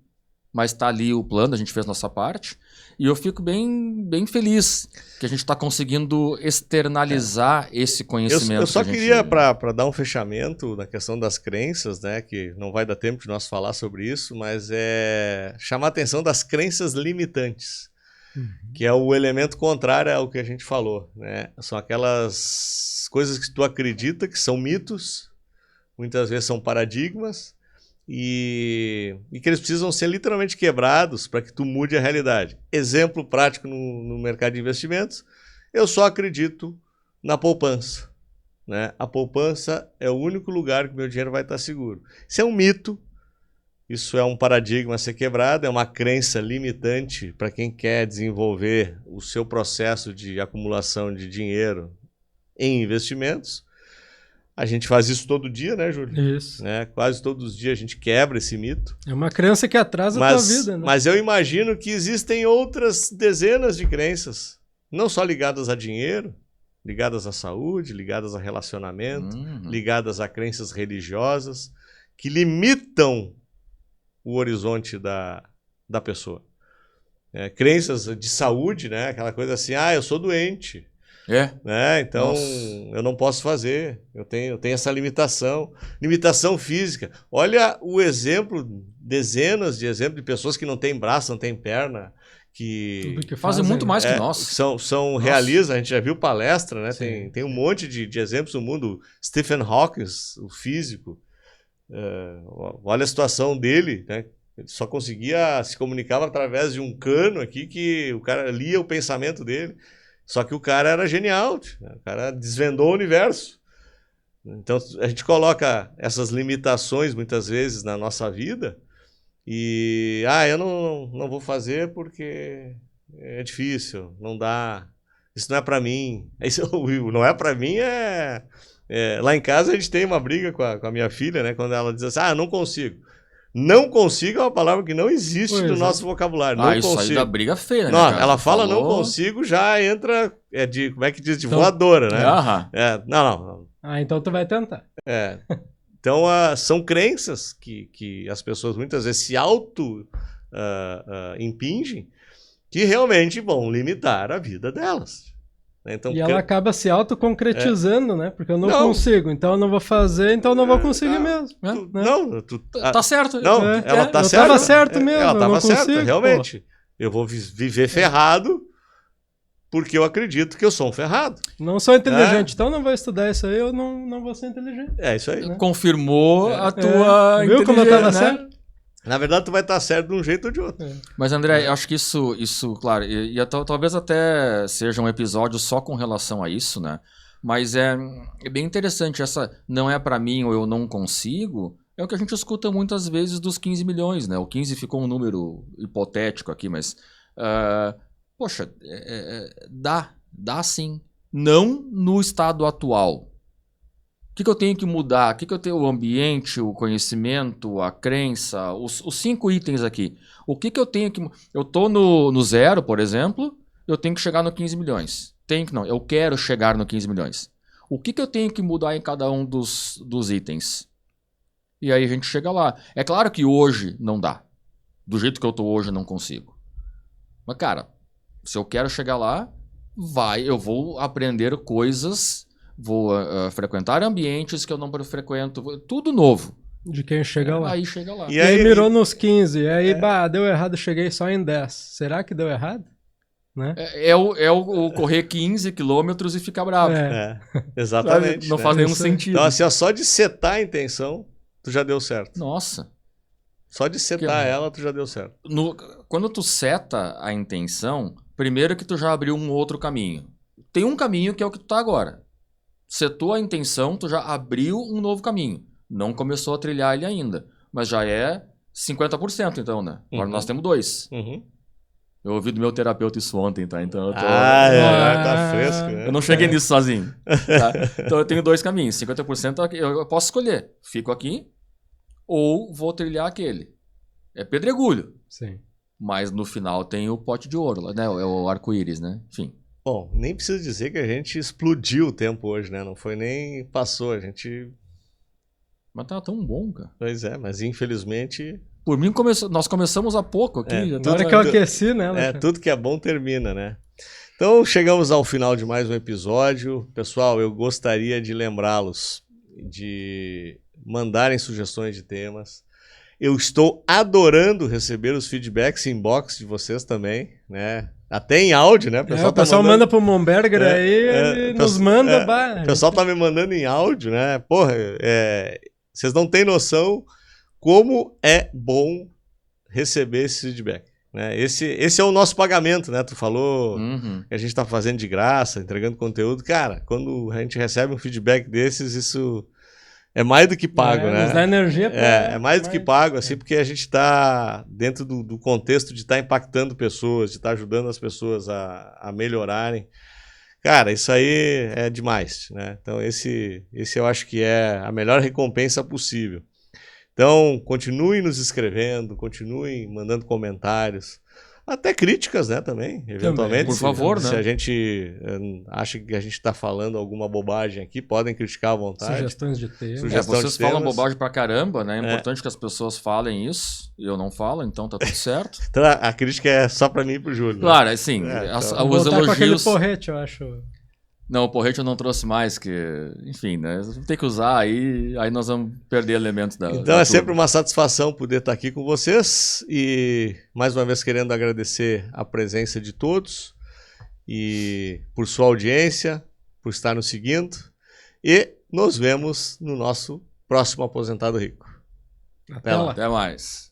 mas está ali o plano, a gente fez nossa parte. E eu fico bem feliz que a gente está conseguindo externalizar esse conhecimento. Eu só queria, para dar um fechamento na questão das crenças, né, que não vai dar tempo de nós falar sobre isso, mas chamar a atenção das crenças limitantes, que é o elemento contrário ao que a gente falou. Né? São aquelas coisas que tu acredita que são mitos, muitas vezes são paradigmas, e que eles precisam ser literalmente quebrados para que tu mude a realidade. Exemplo prático no mercado de investimentos, eu só acredito na poupança. Né? A poupança é o único lugar que meu dinheiro vai estar seguro. Isso é um mito, isso é um paradigma a ser quebrado, é uma crença limitante para quem quer desenvolver o seu processo de acumulação de dinheiro em investimentos. A gente faz isso todo dia, né, Júlio? Isso. Né? Quase todos os dias a gente quebra esse mito. É uma crença que atrasa a tua vida, né? Mas eu imagino que existem outras dezenas de crenças, não só ligadas a dinheiro, ligadas à saúde, ligadas a relacionamento, ligadas a crenças religiosas, que limitam o horizonte da pessoa. Crenças de saúde, né? Aquela coisa assim, eu sou doente. Então, nossa, eu não posso fazer, eu tenho essa limitação. Limitação física. Olha o exemplo, dezenas de exemplos de pessoas que não têm braço, não têm perna, que fazem muito mais que nós. Realizam, a gente já viu palestra, né? Tem um monte de exemplos no mundo. Stephen Hawking, o físico, olha a situação dele, né? Ele só conseguia se comunicava através de um cano aqui que o cara lia o pensamento dele. Só que o cara era genial, o cara desvendou o universo. Então, a gente coloca essas limitações, muitas vezes, na nossa vida e, eu não vou fazer porque é difícil, não dá, isso não é para mim. Isso não é para mim, lá em casa a gente tem uma briga com a minha filha, né, quando ela diz assim, eu não consigo. Não consigo é uma palavra que não existe no nosso vocabulário. Não isso consigo. Aí da briga feia, né? Não, ela fala não consigo, já entra como é que diz? De voadora, né? Não. Então tu vai tentar. Então, são crenças que as pessoas muitas vezes se impingem que realmente vão limitar a vida delas. Né? Então, E ela acaba se autoconcretizando, né? Porque eu não consigo, então eu não vou fazer, então eu não vou conseguir mesmo. Tá certo. Não, ela tá certa. Eu tava certo mesmo. Ela tava certa, consigo, realmente. Pô. Eu vou viver ferrado porque eu acredito que eu sou um ferrado. Não sou inteligente, então não vou estudar isso aí, eu não vou ser inteligente. É isso aí. Né? Confirmou a tua Viu como eu tava certo? Na verdade, tu vai estar certo de um jeito ou de outro. Mas, André, eu acho que isso claro, talvez até seja um episódio só com relação a isso, né? Mas é bem interessante, essa não é pra mim ou eu não consigo, é o que a gente escuta muitas vezes dos 15 milhões, né? O 15 ficou um número hipotético aqui, mas... poxa, dá sim. Não no estado atual. O que eu tenho que mudar? O que eu tenho? O ambiente, o conhecimento, a crença, os 5 itens aqui. O que eu tenho que... Eu tô no 0, por exemplo, eu tenho que chegar no 15 milhões. Eu quero chegar no 15 milhões. O que eu tenho que mudar em cada um dos itens? E aí a gente chega lá. É claro que hoje não dá. Do jeito que eu tô hoje, eu não consigo. Mas, cara, se eu quero chegar lá, eu vou aprender coisas... Vou frequentar ambientes que eu não frequento. Tudo novo. De quem chega lá. Aí chega lá. E aí mirou nos 15. E aí, deu errado, cheguei só em 10. Será que deu errado? Né? É o correr 15 quilômetros e ficar bravo. Exatamente. Não faz nenhum sentido. Então, assim, só de setar a intenção, tu já deu certo. Nossa. Só de setar ela, tu já deu certo. Quando tu seta a intenção, primeiro que tu já abriu um outro caminho. Tem um caminho que é o que tu tá agora. Setou a intenção, tu já abriu um novo caminho. Não começou a trilhar ele ainda. Mas já é 50% então, né? Agora nós temos 2. Eu ouvi do meu terapeuta isso ontem, tá? Então eu tô... tá fresco, né? Eu não cheguei nisso sozinho. Tá? Então eu tenho 2 caminhos. 50% eu posso escolher. Fico aqui ou vou trilhar aquele. É pedregulho. Sim. Mas no final tem o pote de ouro, né? É o arco-íris, né? Enfim. Bom, nem preciso dizer que a gente explodiu o tempo hoje, né? Não foi nem... Passou, a gente... Mas tá tão bom, cara. Pois é, mas infelizmente... Por mim, nós começamos há pouco aqui. Na hora que eu aqueci, né? Tudo que é bom termina, né? Então, chegamos ao final de mais um episódio. Pessoal, eu gostaria de lembrá-los de mandarem sugestões de temas. Eu estou adorando receber os feedbacks inbox de vocês também, né? Até em áudio, né? O pessoal manda pro Momberger aí, ele nos manda. O pessoal tá me mandando em áudio, né? Porra, vocês não têm noção como é bom receber esse feedback. Né? Esse é o nosso pagamento, né? Tu falou que a gente tá fazendo de graça, entregando conteúdo. Cara, quando a gente recebe um feedback desses, isso... É mais do que pago, né? Nos dá energia pra... É mais do que pago, assim, porque a gente está dentro do contexto de estar impactando pessoas, de estar ajudando as pessoas a melhorarem. Cara, isso aí é demais, né? Então, esse eu acho que é a melhor recompensa possível. Então, continuem nos escrevendo, continuem mandando comentários. Até críticas, né, também, eventualmente. Por favor, se né? a gente acha que a gente está falando alguma bobagem aqui, podem criticar à vontade. Sugestões de temas. Vocês falam bobagem pra caramba, né? É importante que as pessoas falem isso. E eu não falo, então tá tudo certo. Então a crítica é só pra mim e pro Júlio. Claro, assim, então... os elogios... com aquele porrete, eu acho... Não, o porrete eu não trouxe mais, que, enfim, né? Tem que usar aí nós vamos perder elementos da. Então é sempre uma satisfação poder estar aqui com vocês e mais uma vez querendo agradecer a presença de todos e por sua audiência, por estar nos seguindo e nos vemos no nosso próximo Aposentado Rico. Até lá. Até mais.